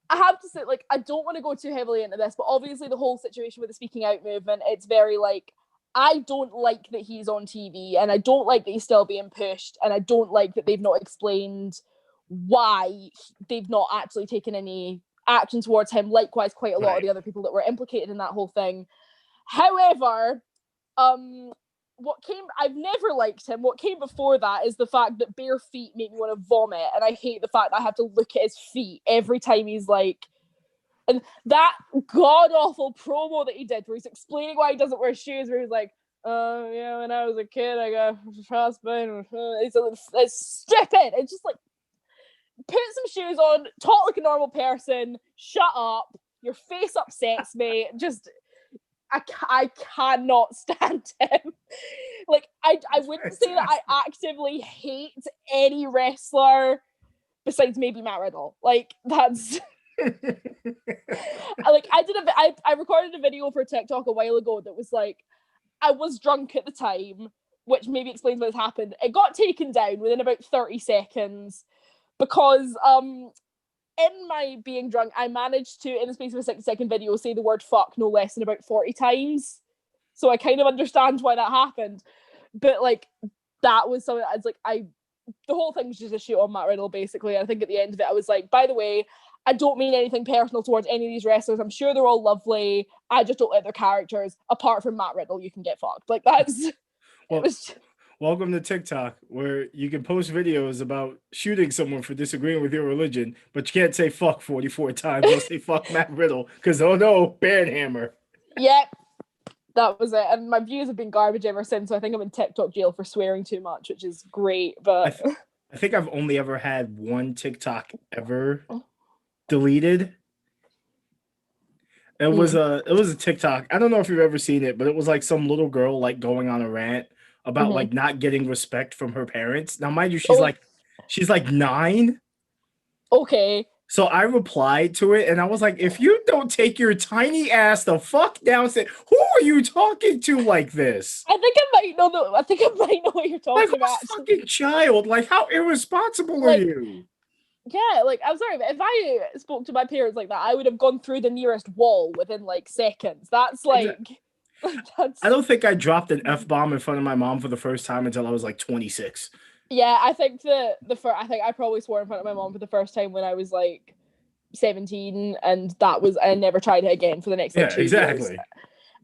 I have to say, like, I don't want to go too heavily into this, but obviously the whole situation with the speaking out movement, it's very like, I don't like that he's on TV, and I don't like that he's still being pushed, and I don't like that they've not explained why they've not actually taken any action towards him. Likewise, quite a lot of the other people that were implicated in that whole thing. However, I've never liked him. What came before that is the fact that bare feet make me want to vomit, and I hate the fact that I have to look at his feet every time he's like. And that god awful promo that he did, where he's explaining why he doesn't wear shoes, where he's like, yeah, when I was a kid, I got frostbite. It's stupid. It's just like, put some shoes on, talk like a normal person, shut up, your face upsets me. Just, I cannot stand him. Like, I wouldn't say that I actively hate any wrestler besides maybe Matt Riddle. Like, that's... I recorded a video for TikTok a while ago that was like, I was drunk at the time, which maybe explains what's happened. It got taken down within about 30 seconds because in my being drunk, I managed to, in the space of a 60-second video, say the word fuck no less than about 40 times. So I kind of understand why that happened. But like, that was something I was like, the whole thing was just a shoot on Matt Riddle, basically. I think at the end of it, I was like, by the way, I don't mean anything personal towards any of these wrestlers. I'm sure they're all lovely. I just don't like their characters. Apart from Matt Riddle, you can get fucked. Like, that's... Well, welcome to TikTok, where you can post videos about shooting someone for disagreeing with your religion, but you can't say fuck 44 times. You'll say fuck Matt Riddle, because, oh no, Baron Hammer. Yep. That was it. And my views have been garbage ever since, so I think I'm in TikTok jail for swearing too much, which is great, but... I think I've only ever had one TikTok ever deleted. It was a TikTok. I don't know if you've ever seen it, but it was like some little girl like going on a rant about like not getting respect from her parents. Now, mind you, she's like 9. Okay. So I replied to it, and I was like, if you don't take your tiny ass the fuck downstairs, who are you talking to like this? I think I might know what you're talking about. Like, fucking child. Like, how irresponsible are you? Yeah, like, I'm sorry, but if I spoke to my parents like that, I would have gone through the nearest wall within like seconds. That's like, I don't think I dropped an F-bomb in front of my mom for the first time until I was like 26. Yeah, I think I think I probably swore in front of my mom for the first time when I was like 17, and I never tried it again for the next like Yeah, 2 years. exactly.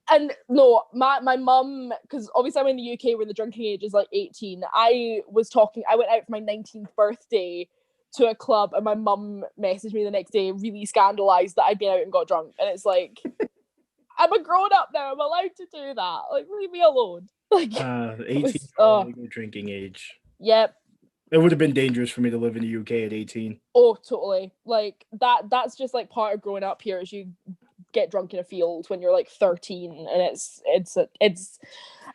And no, my mum, because obviously I'm in the UK where the drinking age is like 18. I went out for my 19th birthday to a club, and my mum messaged me the next day, really scandalized that I'd been out and got drunk. And it's like, I'm a grown up now. I'm allowed to do that. Like, leave me alone. Like, 18 was, legal drinking age. Yep. It would have been dangerous for me to live in the UK at 18. Oh, totally. Like that's just like part of growing up here, is you get drunk in a field when you're like 13, and it's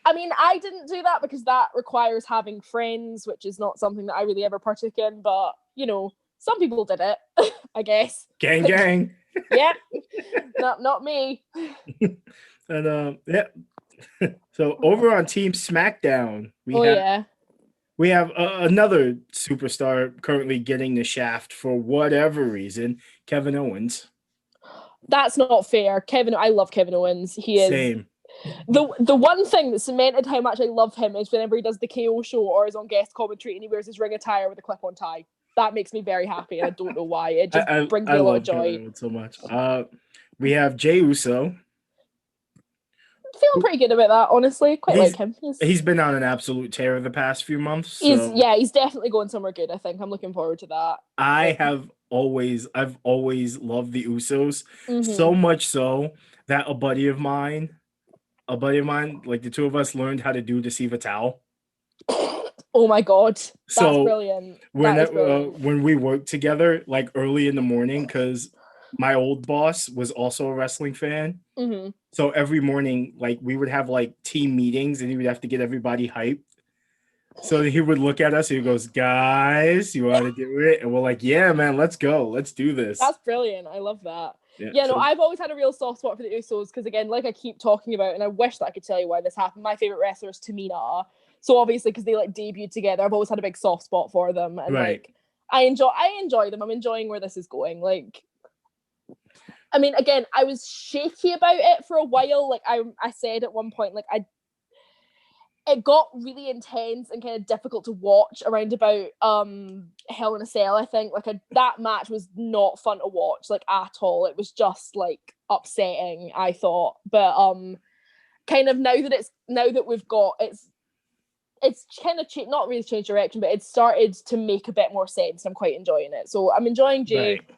I mean, I didn't do that because that requires having friends, which is not something that I really ever partook in, but you know, some people did it. I guess. Gang gang. Yep. Not me. And yeah. So over on Team SmackDown, we have another superstar currently getting the shaft for whatever reason, Kevin Owens. That's not fair. I love Kevin Owens. He is Same. The one thing that cemented how much I love him is whenever he does the KO show or is on guest commentary and he wears his ring attire with a clip-on tie. That makes me very happy, and I don't know why. It just brings me a lot of joy. So much. We have Jey Uso. Feeling pretty good about that, honestly. Quite like him. He's been on an absolute tear the past few months. So. He's definitely going somewhere good, I think. I'm looking forward to that. I've always loved the Usos, so much so that a buddy of mine, like the two of us learned how to do Deceive a Towel. Oh my god, that's brilliant. When we worked together, like early in the morning, because my old boss was also a wrestling fan. Mm-hmm. So every morning, like we would have like team meetings, and he would have to get everybody hyped. So he would look at us, and he goes, "Guys, you want to do it?" And we're like, "Yeah, man, let's go, let's do this." That's brilliant. I love that. Yeah, no, I've always had a real soft spot for the Usos because, again, like I keep talking about, and I wish that I could tell you why this happened. My favorite wrestler is Tamina. So obviously, because they like debuted together, I've always had a big soft spot for them, and like I enjoy them. I'm enjoying where this is going. Like, I mean, again, I was shaky about it for a while. Like I said at one point, like it got really intense and kind of difficult to watch around about Hell in a Cell. I think that match was not fun to watch like at all. It was just like upsetting, I thought. But kind of now that we've got it's kind of not really changed direction, but it's started to make a bit more sense. I'm quite enjoying it. So I'm enjoying Jey. Right.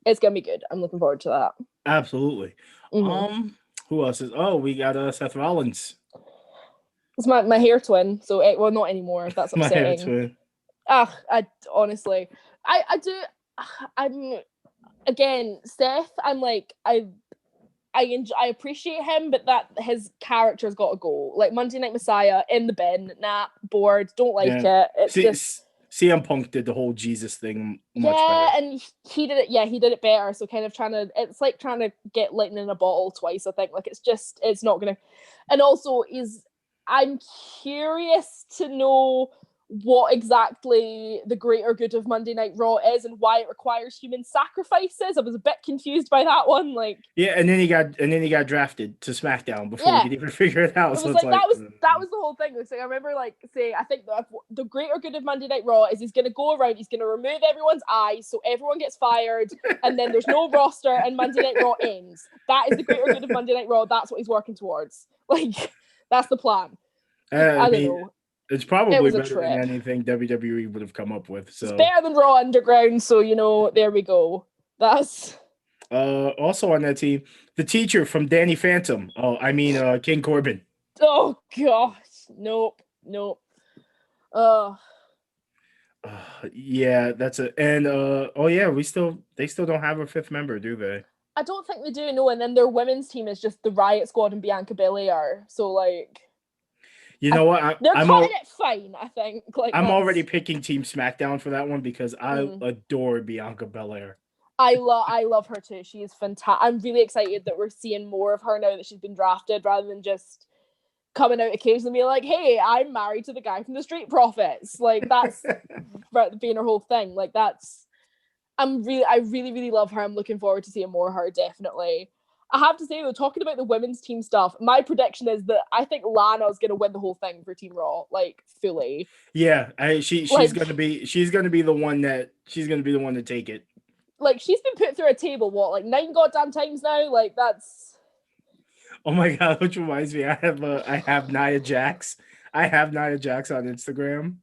It's gonna be good. I'm looking forward to that. Absolutely. Mm-hmm. Who else is? Oh, we got Seth Rollins. It's my hair twin. So well, not anymore. That's upsetting. My hair twin. I honestly, I do. I'm again, Seth. I'm like I appreciate him, but that his character's got to go. Like Monday Night Messiah in the bin. Nah, bored. Don't like it. It's just. CM Punk did the whole Jesus thing much better. Yeah, and he did it. Yeah, he did it better. So kind of it's like trying to get lightning in a bottle twice. I think like it's not gonna. And also I'm curious to know what exactly the greater good of Monday Night Raw is and why it requires human sacrifices. I was a bit confused by that one. Like, yeah, and then he got drafted to SmackDown before we could even figure it out. It was that was the whole thing. It was like, I remember saying, I think the greater good of Monday Night Raw is he's going to go around, he's going to remove everyone's eyes, so everyone gets fired, and then there's no roster, and Monday Night Raw ends. That is the greater good of Monday Night Raw. That's what he's working towards. Like, that's the plan. I don't know. It's probably better than anything WWE would have come up with. So it's better than Raw Underground. So there we go. That's also on that team, the teacher from Danny Phantom. Oh, I mean King Corbin. Oh gosh, nope. Yeah, that's it. And they still don't have a fifth member, do they? I don't think they do. No, and then their women's team is just the Riot Squad and Bianca Belair. So like. You know what? They're cutting it fine, I think. Like, I'm already picking Team SmackDown for that one because I adore Bianca Belair. I love her too. She is fantastic. I'm really excited that we're seeing more of her now that she's been drafted, rather than just coming out occasionally and being like, "Hey, I'm married to the guy from the Street Profits." Like that's being her whole thing. Like I really, really love her. I'm looking forward to seeing more of her. Definitely. I have to say though, talking about the women's team stuff, my prediction is that I think Lana's gonna win the whole thing for Team Raw, like fully. Yeah, she's Like- gonna be the one to take it. Like she's been put through a table, what, like 9 goddamn times now? Like that's Oh my god, which reminds me, I have Nia Jax. I have Nia Jax on Instagram.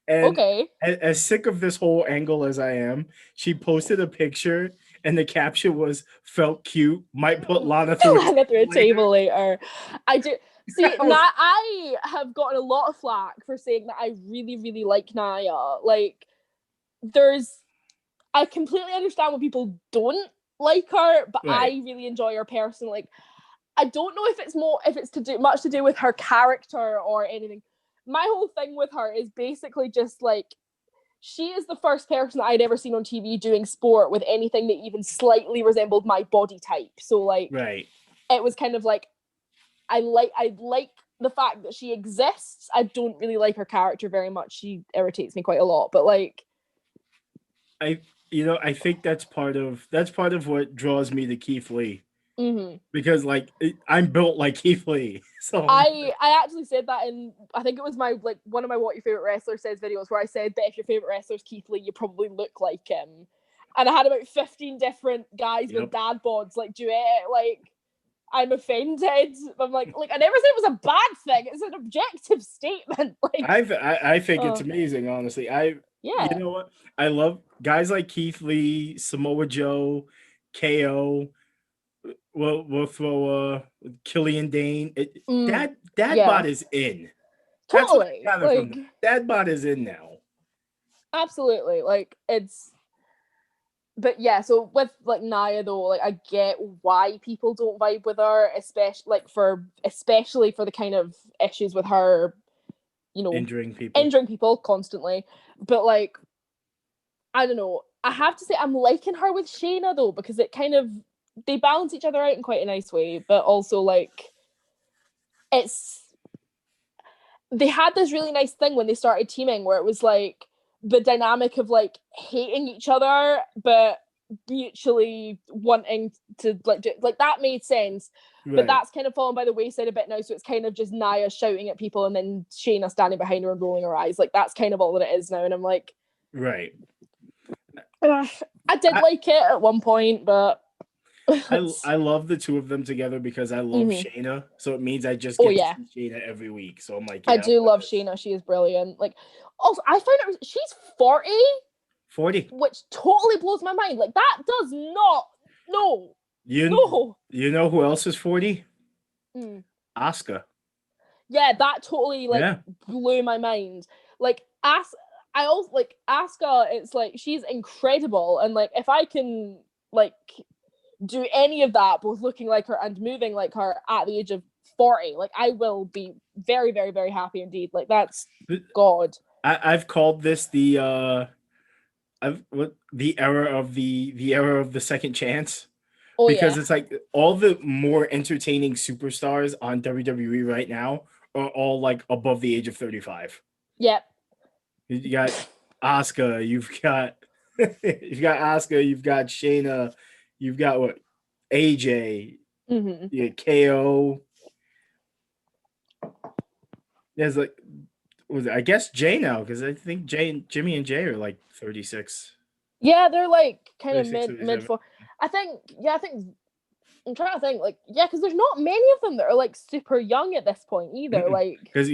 And okay. as sick of this whole angle as I am, she posted a picture and the caption was "felt cute, might put Lana through Lana through a table later." later. I do see That was- I have gotten a lot of flack for saying that I really, really like Nia. Like I completely understand when people don't like her, but Right. I really enjoy her personally. Like I don't know if it's much to do with her character or anything. My whole thing with her is basically just like she is the first person that I'd ever seen on TV doing sport with anything that even slightly resembled my body type. So like right. it was kind of like I like the fact that she exists. I don't really like her character very much. She irritates me quite a lot, but like I think that's part of what draws me to Keith Lee. mm-hmm. Because like I'm built like Keith Lee. So I actually said that in I think it was my like one of my What Your Favorite Wrestler Says videos where I said that if your favorite wrestler is Keith Lee, you probably look like him. And I had about 15 different guys with dad bods like duet like I'm offended. I'm like I never said it was a bad thing. It's an objective statement. Like I think it's amazing, honestly. yeah. You know what? I love guys like Keith Lee, Samoa Joe, KO. We'll throw Killian Dane. Dad bod is in. That's what I Totally. gather from them. Dad bod is in now. Absolutely. Like it's but yeah, so with like Nia though, like I get why people don't vibe with her, especially for the kind of issues with her, you know, Injuring people constantly. But like, I don't know. I have to say I'm liking her with Shayna though, because it kind of they balance each other out in quite a nice way, but also like they had this really nice thing when they started teaming where it was like the dynamic of like hating each other but mutually wanting to like do, like that made sense. Right. But that's kind of fallen by the wayside a bit now, so it's kind of just Nia shouting at people and then Shayna standing behind her and rolling her eyes. Like that's kind of all that it is now, and I'm like, right. I did like it at one point, but I love the two of them together because I love Shayna, so it means I just get to see Shayna every week. So I'm like, I do love Shayna. She is brilliant. Like, also I found she's 40, which totally blows my mind. Like that does not You know who else is 40? Asuka. Yeah, that totally blew my mind. Like I also like Asuka. It's like she's incredible, and like if I can like do any of that, both looking like her and moving like her at the age of 40, like I will be very, very, very happy indeed. Like that's God. I've called this the era of the second chance. Because it's like all the more entertaining superstars on WWE right now are all like above the age of 35. Yep. You got Asuka, you've got Asuka, you've got Shayna, you've got what AJ, KO. There's like I guess Jay now, because I think Jimmy and Jay are like 36. Yeah, they're like kind of mid for. I think I'm trying to think because there's not many of them that are like super young at this point either. Like because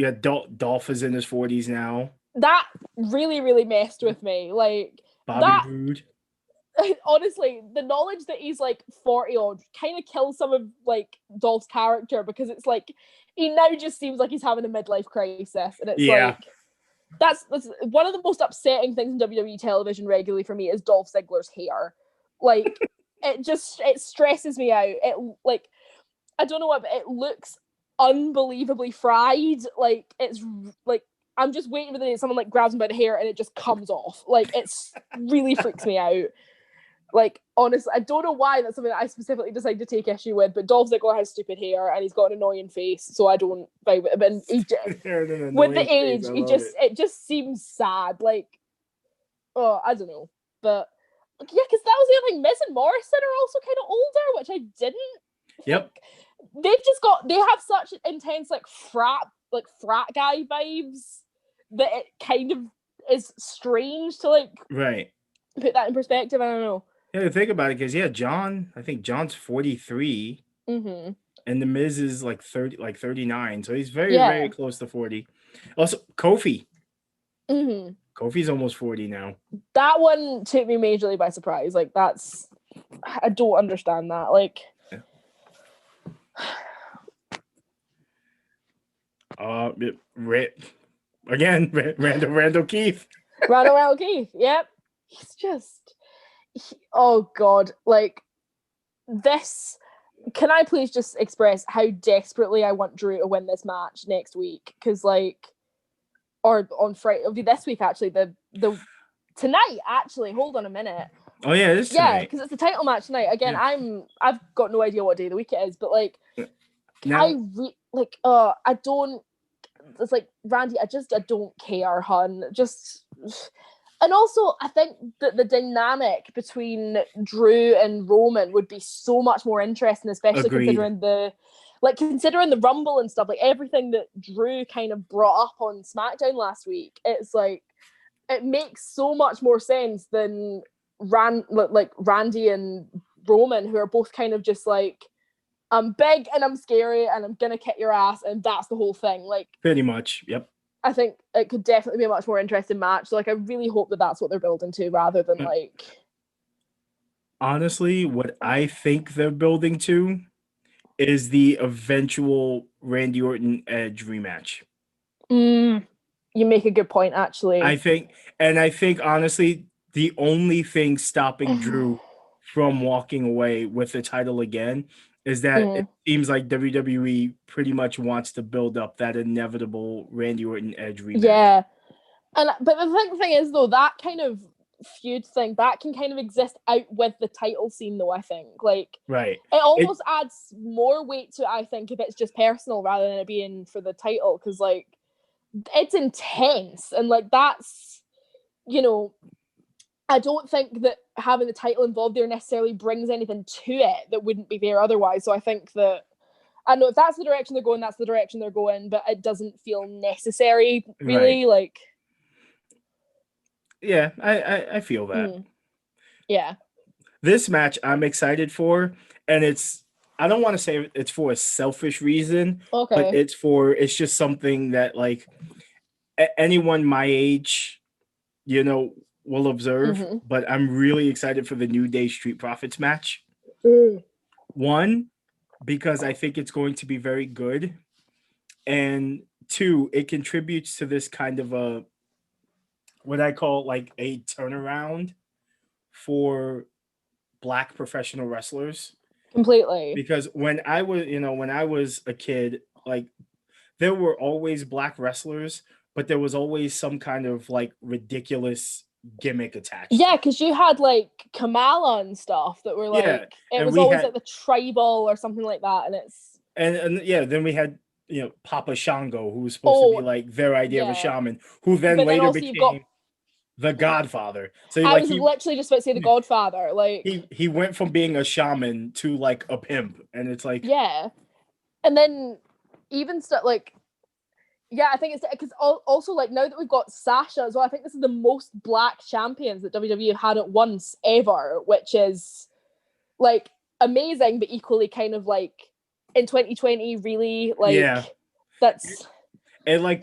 Dolph is in his 40s now. That really, really messed with me. Like Bobby Roode. Honestly, the knowledge that he's like 40 odd kind of kills some of like Dolph's character, because it's like he now just seems like he's having a midlife crisis, and it's like that's one of the most upsetting things in WWE television regularly for me is Dolph Ziggler's hair. Like it stresses me out. It like I don't know what, but it looks unbelievably fried. Like it's like I'm just waiting for the day someone like grabs him by the hair and it just comes off. Like it's really freaks me out. Like honestly, I don't know why that's something that I specifically decided to take issue with, but Dolph Ziggler has stupid hair and he's got an annoying face, so I don't vibe with him. And he with the age, it just seems sad. Like, oh, I don't know, but yeah, because that was the other thing. Miz and Morrison are also kind of older, which I didn't Yep. They have such intense frat guy vibes that it kind of is strange to Right. put that in perspective. I don't know. Yeah, think about it, because I think John's 43, Mm-hmm. and the Miz is 39, so he's very, Yeah. very close to 40. Also, Kofi. Mm-hmm. Kofi's almost 40 now. That one took me majorly by surprise. I don't understand that. Randall Keith. Randall Keith. Yep. He's just. Oh God! This. Can I please just express how desperately I want Drew to win this match next week? Because or on Friday, it'll be this week actually. The tonight actually. Hold on a minute. Oh yeah, it is tonight. Yeah, because it's the title match tonight. Again, Yeah. I've got no idea what day of the week it is, but now, I don't. It's Randy. I don't care, hun. And also, I think that the dynamic between Drew and Roman would be so much more interesting, especially considering the Rumble and stuff, everything that Drew kind of brought up on SmackDown last week. It's it makes so much more sense than Randy and Roman, who are both kind of just I'm big and I'm scary and I'm gonna kick your ass, and that's the whole thing. Pretty much, yep. I think it could definitely be a much more interesting match. So I really hope that that's what they're building to, rather than Honestly, what I think they're building to is the eventual Randy Orton Edge rematch. You make a good point, actually. I think honestly, the only thing stopping Drew from walking away with the title again is that it seems like WWE pretty much wants to build up that inevitable Randy Orton Edge rematch. Yeah. But the thing is, though, that kind of feud thing, that can kind of exist out with the title scene, though, I think. Right. It almost adds more weight to it, I think, if it's just personal rather than it being for the title, because, it's intense, and, that's, I don't think that having the title involved there necessarily brings anything to it that wouldn't be there otherwise. So I think that, I don't know, if that's the direction they're going, that's the direction they're going, but it doesn't feel necessary, really. Right. Yeah, I feel that. Yeah. This match I'm excited for, and I don't want to say it's for a selfish reason, but it's just something that anyone my age, will observe. But I'm really excited for the New Day Street Profits match. One, because I think it's going to be very good, and two, it contributes to this kind of a what I call a turnaround for Black professional wrestlers. Completely. Because when I was a kid, there were always Black wrestlers, but there was always some kind of ridiculous gimmick attached. Yeah, because you had Kamala and stuff that were it was always the tribal or something like that, and it's then we had Papa Shango, who was supposed to be their idea of a shaman, who then later became the Godfather. So I was literally just about to say the Godfather. He went from being a shaman to a pimp, and it's yeah, and then even stuff I think it's because also now that we've got Sasha as well, I think this is the most Black champions that WWE have had at once ever, which is amazing, but equally kind of in 2020 really that's. And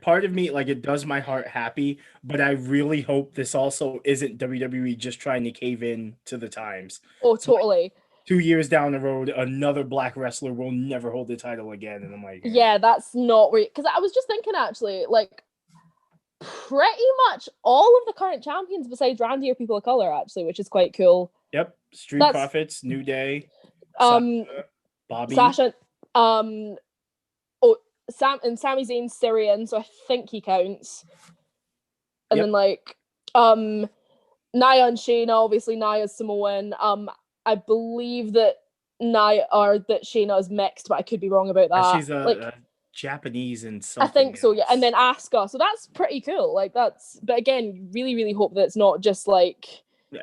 part of me, it does my heart happy, but I really hope this also isn't WWE just trying to cave in to the times. Oh, totally. 2 years down the road, another Black wrestler will never hold the title again, and I'm yeah, that's not where. Because I was just thinking actually, pretty much all of the current champions besides Randy are people of color, actually, which is quite cool. Yep, Street Profits, New Day, Bobby, Sasha, Sami Zayn's Syrian, so I think he counts. And then Nia and Shayna, obviously Nia's Samoan. I believe that Shayna is mixed, but I could be wrong about that. She's a Japanese and something. I think so, else. Yeah. And then Asuka, so that's pretty cool. But again, really, really hope that it's not just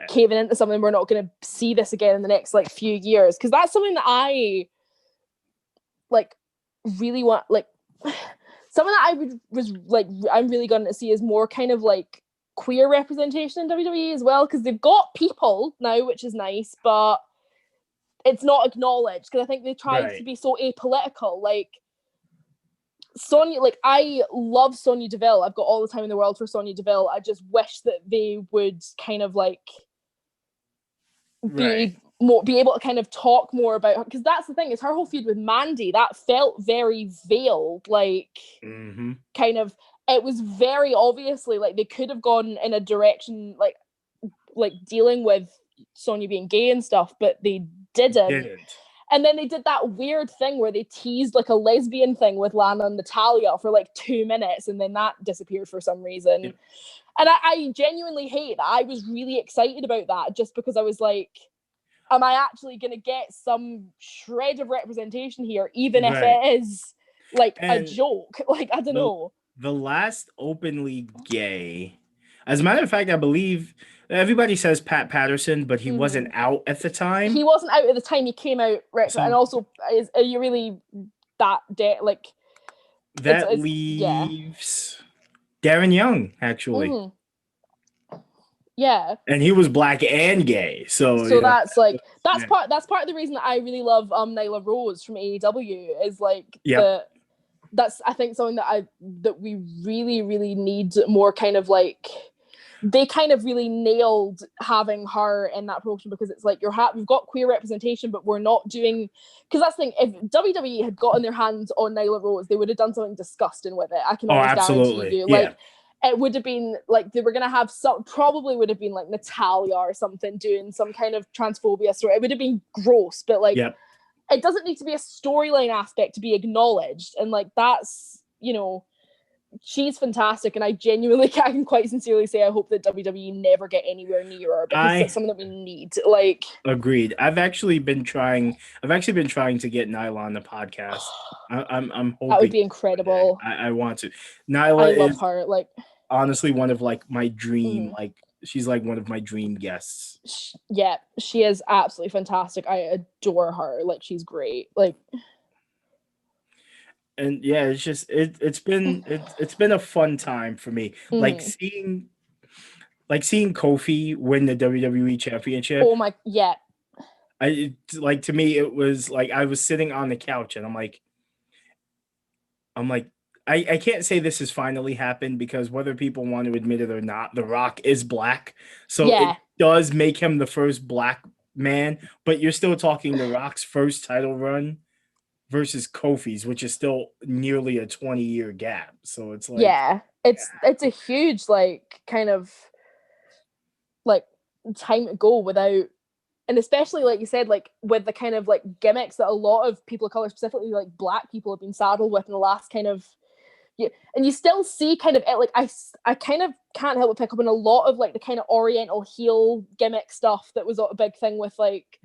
caving into something we're not going to see this again in the next few years, because that's something that I like really want like something that I'm really going to see is more kind of like queer representation in WWE as well, because they've got people now, which is nice, but it's not acknowledged because I think they tried to be so apolitical. Like Sonya, like I love Sonya Deville. I've got all the time in the world for Sonya Deville. I just wish that they would kind of like be able to kind of talk more about her, because that's the thing, is her whole feud with Mandy that felt very veiled, like kind of, it was very obviously like they could have gone in a direction like dealing with Sonya being gay and stuff, but they didn't. And then they did that weird thing where they teased like a lesbian thing with Lana and Natalya for like 2 minutes, and then that disappeared for some reason. And I genuinely hate that. I was really excited about that just because I was like, am I actually going to get some shred of representation here, even if it is like a joke? Like, I don't know. The last openly gay, as a matter of fact, I believe everybody says Pat Patterson, but he wasn't out at the time. He wasn't out at the time. He came out, and also, are you really that like? That leaves Darren Young, actually. Yeah, and he was black and gay, so that's like that's part of the reason that I really love Nyla Rose from AEW is like that's I think something that we really, really need more, kind of like they kind of really nailed having her in that promotion, because it's like we've got queer representation, but we're not doing, because that's the thing, if WWE had gotten their hands on Nyla Rose, they would have done something disgusting with it. I can almost guarantee you. Like it would have been like they were going to have probably would have been like Natalya or something doing some kind of transphobia story. It would have been gross, but like it doesn't need to be a storyline aspect to be acknowledged. And like that's, she's fantastic, and I can quite sincerely say I hope that WWE never get anywhere near her, because it's something that we need. Like, agreed. I've actually been trying to get Nyla on the podcast. I'm hoping that would be incredible. I want to. Nyla, I love her. Like, honestly, one of like my dream. Like, she's like one of my dream guests. Yeah, she is absolutely fantastic. I adore her. Like, she's great. Like. And yeah, it's just it's been a fun time for me. Like seeing Kofi win the WWE Championship. Oh my, yeah. To me, it was like I was sitting on the couch and I'm like, I can't say this has finally happened, because whether people want to admit it or not, The Rock is black, so it does make him the first black man. But you're still talking The Rock's first title run versus Kofi's, which is still nearly a 20-year gap. So it's like, it's a huge like kind of like time to go without, and especially like you said, like with the kind of like gimmicks that a lot of people of color, specifically like black people, have been saddled with in the last kind of and you still see kind of it, like I kind of can't help but pick up on a lot of like the kind of Oriental heel gimmick stuff that was a big thing with like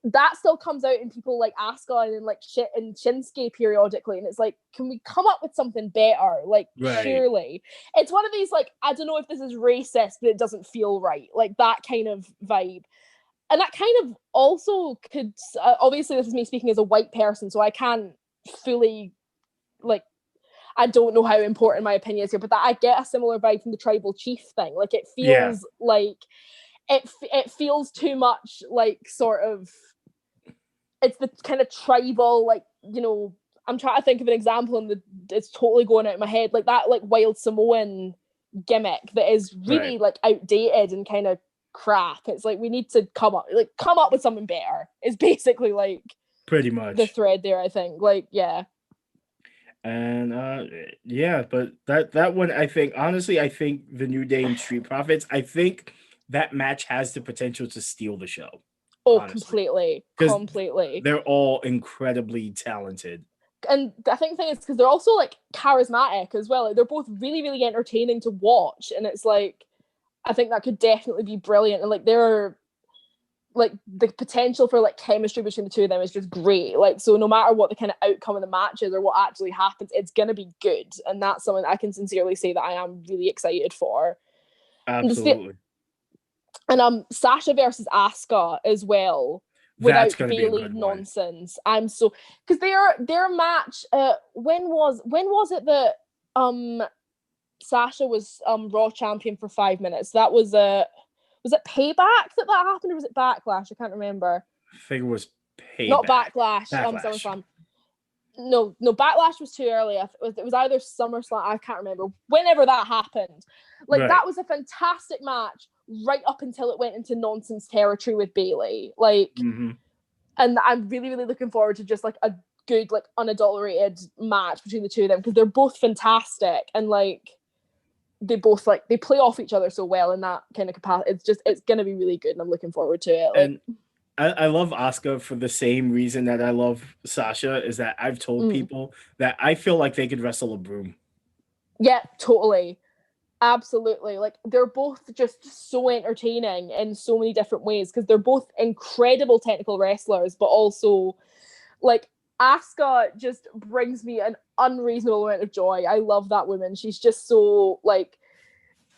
that still comes out in people like Asuka and like shit and Shinsuke periodically, and it's like, can we come up with something better? Like, surely it's one of these like, I don't know if this is racist, but it doesn't feel right, like that kind of vibe. And that kind of also could obviously this is me speaking as a white person, so I can't fully like, I don't know how important my opinion is here, but that I get a similar vibe from the tribal chief thing. Like it feels like it feels too much like sort of, it's the kind of tribal, like, I'm trying to think of an example and it's totally going out of my head, like that like wild Samoan gimmick that is really like outdated and kind of crap. It's like we need to come up with something better. It's basically like pretty much the thread there, I think. Like, yeah. And but that one, I think, honestly, I think the New Day and Street Profits, I think that match has the potential to steal the show. Oh, honestly. Completely. They're all incredibly talented. And I think the thing is because they're also like charismatic as well. Like, they're both really, really entertaining to watch. And it's like, I think that could definitely be brilliant. And like they're like the potential for like chemistry between the two of them is just great. Like, so no matter what the kind of outcome of the match is or what actually happens, it's gonna be good. And that's something I can sincerely say that I am really excited for. Absolutely. And Sasha versus Asuka as well. without That's gonna be a Bailey good one. nonsense. I'm so because their match. When was it that Sasha was Raw champion for 5 minutes? That was was it Payback that happened, or was it Backlash? I can't remember. I think it was Not Payback. Backlash. Backlash. SummerSlam. No, Backlash was too early. It was either SummerSlam. I can't remember. Whenever that happened, like Right. that was a fantastic match right up until it went into nonsense territory with Bailey. Like, Mhm. and I'm really, really looking forward to just like a good, like unadulterated match between the two of them, because they're both fantastic, and like they both like they play off each other so well in that kind of capacity. It's gonna be really good, and I'm looking forward to it. Like, And I love Asuka for the same reason that I love Sasha, is that I've told people that I feel like they could wrestle a broom. yeah, totally. Absolutely. Like, they're both just so entertaining in so many different ways, because they're both incredible technical wrestlers, but also like Asuka just brings me an unreasonable amount of joy. I love that woman. She's just so like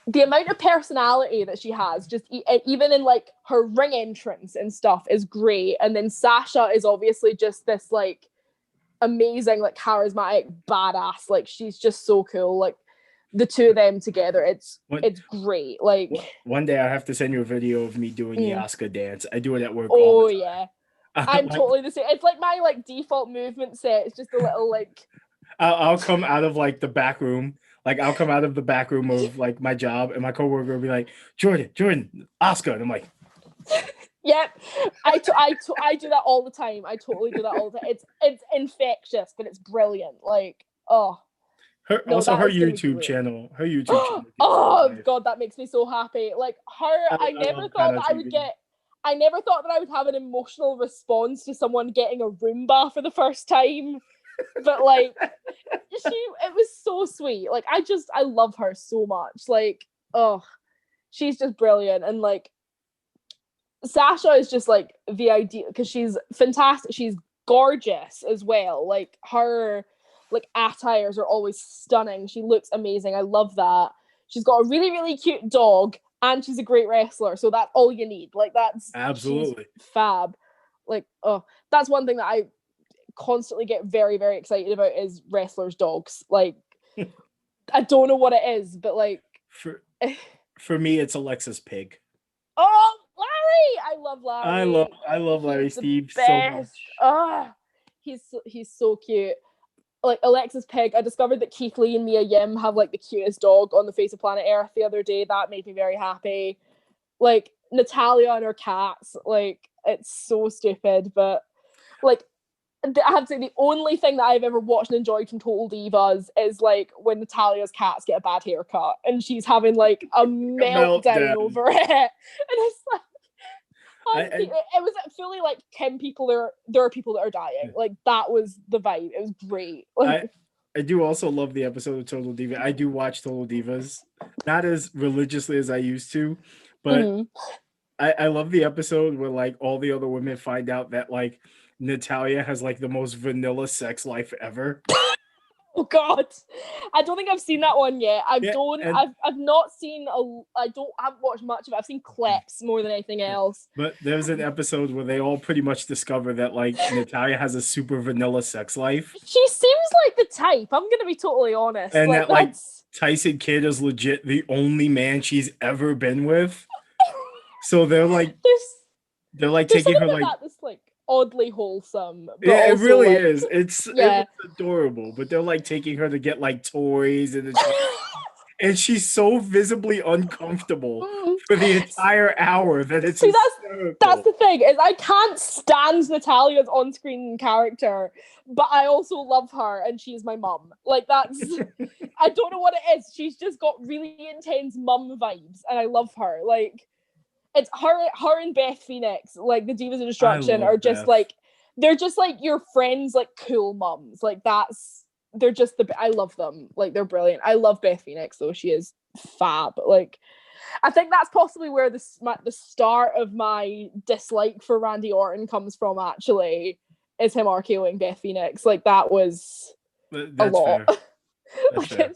the amount of personality that she has, just even in like her ring entrance and stuff, is great. And then Sasha is obviously just this like amazing, like charismatic badass. Like, she's just so cool. Like, the two of them together, it's great. Like, one day I have to send you a video of me doing the Asuka dance. I do it at work. Oh yeah, I'm totally the same. It's like my like default movement set. It's just a little like. I'll come out of like the back room. Like, I'll come out of the back room of like my job, and my coworker will be like, Jordan, Asuka, and I'm like, yep, I do that all the time. I totally do that all the time. It's infectious, but it's brilliant. Like, oh. Her YouTube channel. Her YouTube channel. Oh God, that makes me so happy. Like, her, I never thought that I would get. I never thought that I would have an emotional response to someone getting a Roomba for the first time. But like, it was so sweet. Like, I love her so much. Like, oh, she's just brilliant. And like, Sasha is just like the idea, because she's fantastic. She's gorgeous as well. Like, her like attires are always stunning. She looks amazing. I love that. She's got a really, really cute dog, and she's a great wrestler. So that's all you need. Like, that's absolutely fab. Like, oh, that's one thing that I constantly get very, very excited about, is wrestlers' dogs. Like, I don't know what it is, but like for me, it's Alexa's pig. Oh, Larry! I love Larry. I love Larry Steve so much. Oh, he's so cute. Like, Alexa's pig, I discovered that Keith Lee and Mia Yim have like the cutest dog on the face of planet Earth the other day. That made me very happy. Like, Natalia and her cats, like, it's so stupid, but like, I have to say, the only thing that I've ever watched and enjoyed from Total Divas is like when Natalia's cats get a bad haircut and she's having like a meltdown over it, and it's like, it was fully like, there are people that are dying. Like, that was the vibe. It was great. Like, I do also love the episode of Total Divas. I do watch Total Divas, not as religiously as I used to, but I love the episode where like all the other women find out that like Natalia has like the most vanilla sex life ever. Oh God, I don't think I've seen that one yet. I've not seen I haven't watched much of it. I've seen clips more than anything else. But there's an episode where they all pretty much discover that like Natalia has a super vanilla sex life. She seems like the type. I'm gonna be totally honest. And that like Tyson Kidd is legit the only man she's ever been with. So they're like taking her like that's like oddly wholesome. But yeah, it really like, is. It's adorable. But they're like taking her to get like toys and she's so visibly uncomfortable for the entire hour that it's that's the thing, is I can't stand Natalia's on-screen character, but I also love her, and she's my mum. Like, that's I don't know what it is. She's just got really intense mum vibes, and I love her. Like, it's her and Beth Phoenix, like the Divas of Destruction, are just Beth. Like, they're just like your friends, like cool mums. Like, they're just I love them. Like, they're brilliant. I love Beth Phoenix though. She is fab. Like, I think that's possibly where the start of my dislike for Randy Orton comes from, actually, is him RKOing Beth Phoenix. Like, that was a lot. That's fair.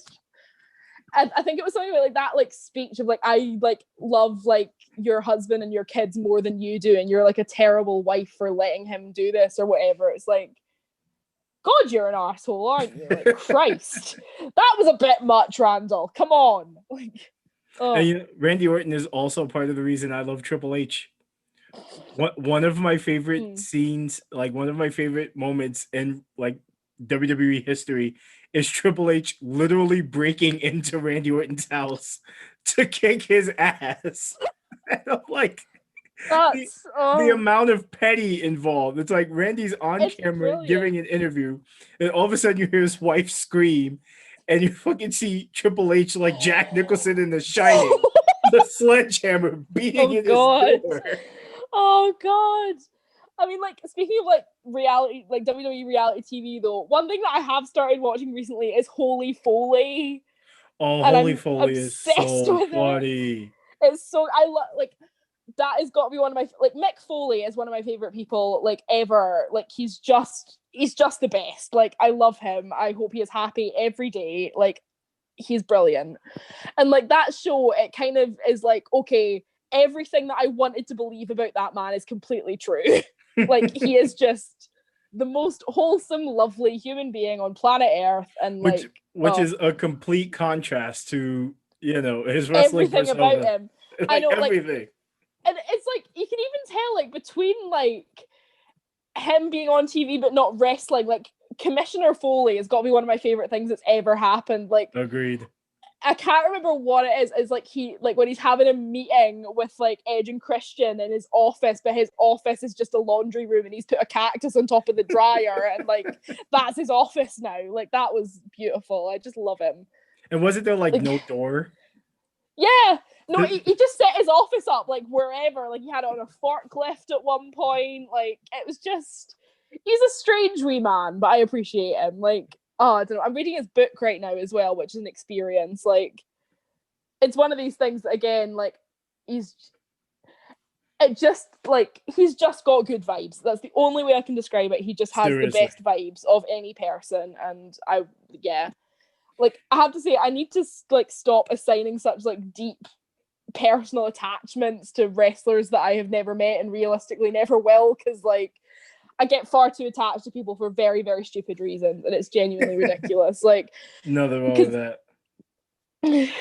I think it was something about like that like speech of like, I like love like your husband and your kids more than you do, and you're like a terrible wife for letting him do this or whatever. It's like, God, you're an asshole, aren't you? Like, Christ, that was a bit much, Randall. Come on, like. Oh. And Randy Orton is also part of the reason I love Triple H. One of my favorite scenes, like one of my favorite moments in like WWE history, is Triple H literally breaking into Randy Orton's house to kick his ass. And I'm like, the amount of petty involved. It's like Randy's on camera giving an interview, and all of a sudden you hear his wife scream, and you fucking see Triple H like Jack Nicholson in The Shining, the sledgehammer beating in his door. Oh God. I mean, like, speaking of like reality, like WWE reality TV though, one thing that I have started watching recently is Holy Foley. Oh, Holy Foley is so funny. It's so, I love, like, that has got to be one of my, like, Mick Foley is one of my favorite people, like, ever. Like, he's just the best. Like, I love him. I hope he is happy every day. Like, he's brilliant. And like that show, it kind of is like, okay, everything that I wanted to believe about that man is completely true. Like, he is just the most wholesome, lovely human being on planet Earth, and like, which is a complete contrast to, you know, his wrestling everything persona. about him. Like, I know, everything. like, and it's like you can even tell, like, between like him being on TV but not wrestling, like Commissioner Foley has got to be one of my favorite things that's ever happened. Like, agreed. I can't remember what it is. It's like he, like, when he's having a meeting with like Edge and Christian in his office, but his office is just a laundry room and he's put a cactus on top of the dryer and like that's his office now. Like, that was beautiful. I just love him. And wasn't there like no door? Yeah. No, he just set his office up like wherever. Like, he had it on a forklift at one point. Like, it was just, he's a strange wee man, but I appreciate him. Like, oh, I don't know. I'm reading his book right now as well, which is an experience. Like, it's one of these things that, again, like, he's just got good vibes. That's the only way I can describe it. He just has the best vibes of any person. And like, I have to say, I need to like stop assigning such like deep personal attachments to wrestlers that I have never met and realistically never will, because like, I get far too attached to people for very, very stupid reasons, and it's genuinely ridiculous. Like, nothing wrong with that.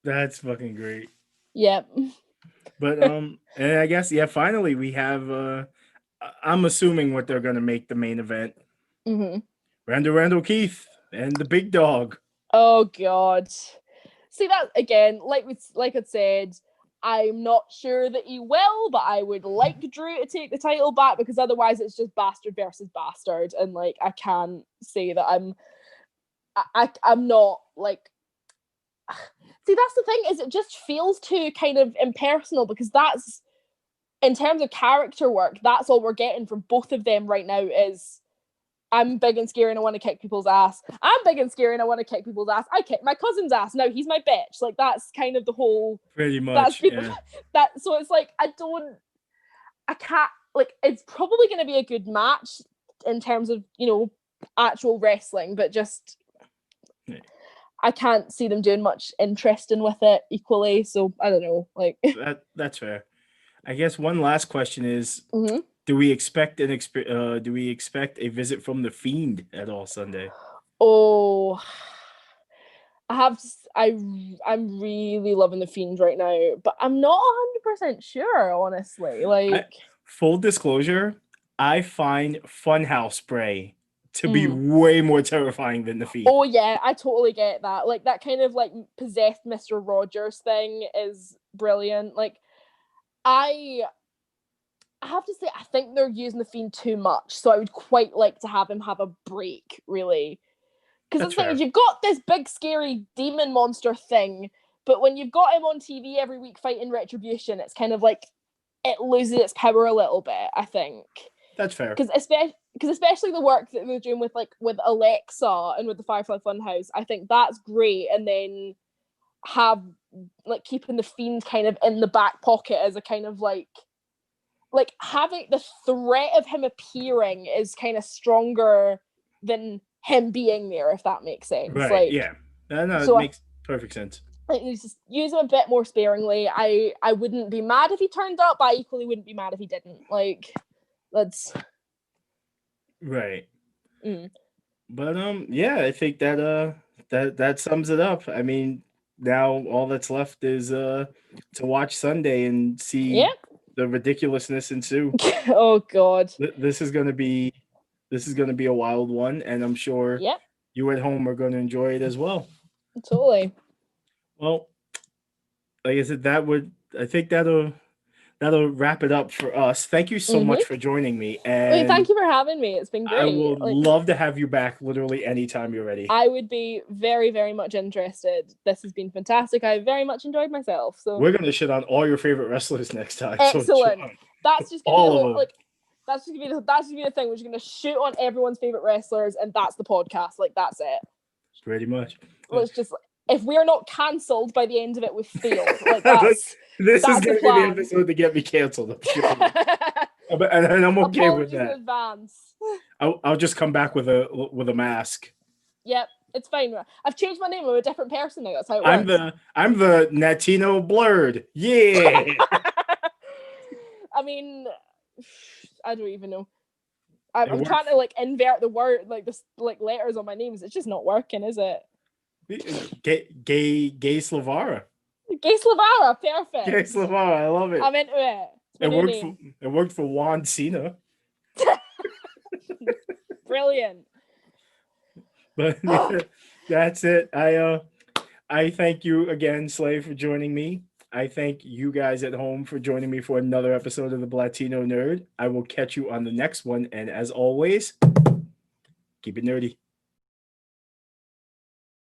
That's fucking great. Yep. But and I guess finally we have. I'm assuming what they're gonna make the main event. Mm-hmm. Randall Keith and the big dog. Oh God. See, that again, like I said, I'm not sure that he will, but I would like Drew to take the title back, because otherwise it's just bastard versus bastard, and like, I can't say that I'm not like. See, that's the thing, is it just feels too kind of impersonal, because that's, in terms of character work, that's all we're getting from both of them right now is, I'm big and scary and I want to kick people's ass. I'm big and scary and I want to kick people's ass. I kick my cousin's ass. Now he's my bitch. Like, that's kind of the whole. Pretty much. So it's like, I can't, like, it's probably going to be a good match in terms of, you know, actual wrestling, but just, I can't see them doing much interesting with it equally. So I don't know. Like, that's fair. I guess one last question is. Mm-hmm. Do we expect a visit from the Fiend at all Sunday? Oh, I'm really loving the Fiend right now, but I'm not 100% sure, honestly. Like, full disclosure, I find Funhouse Bray to be way more terrifying than the Fiend. Oh yeah, I totally get that. Like, that kind of like possessed Mr. Rogers thing is brilliant. Like, I have to say, I think they're using the Fiend too much, so I would quite like to have him have a break, really. Because the thing is, you've got this big, scary demon monster thing, but when you've got him on TV every week fighting Retribution, it's kind of like, it loses its power a little bit, I think. That's fair. Because especially the work that they're doing with Alexa and with the Firefly Funhouse, I think that's great, and then have, like, keeping the Fiend kind of in the back pocket as a kind of like having the threat of him appearing is kind of stronger than him being there, if that makes sense. Right, Like, yeah. No, so it makes perfect sense. like, you just use him a bit more sparingly. I wouldn't be mad if he turned up, but I equally wouldn't be mad if he didn't. Like, let's... Right. Mm. But yeah, I think that sums it up. I mean, now all that's left is to watch Sunday and see Yeah. the ridiculousness ensue. Oh God. This is gonna be a wild one, and I'm sure Yep. you at home are going to enjoy it as well. Totally. Well, like I said, I think that'll wrap it up for us. Thank you so much for joining me, and Wait, thank you for having me. It's been great. I will love to have you back literally anytime you're ready. I would be very, very much interested. This has been fantastic. I very much enjoyed myself. So we're gonna shit on all your favorite wrestlers next time. excellent. So That's just gonna all be of the them. whole, like that's just gonna be the thing. We're just gonna shoot on everyone's favorite wrestlers, and that's the podcast. Like, that's it. Pretty much. Let's just, if we're not cancelled by the end of it, we've failed. Like, that's this that's is gonna be the episode to get me canceled. And I'm okay with that. In advance. I'll just come back with a mask. Yep, it's fine. I've changed my name. I'm a different person now. That's how it works. I'm the Latino blurred. Yeah. I mean, I don't even know. I'm trying to like invert the word, like this, like letters on my names. It's just not working, is it? Gay Slavara. Gay Slavara, perfect. Gay Slavara, I love it. I'm into it. It worked for Juan Cena. Brilliant. But that's it. I thank you again, Slave, for joining me. I thank you guys at home for joining me for another episode of the Blatino Nerd. I will catch you on the next one, and as always, keep it nerdy.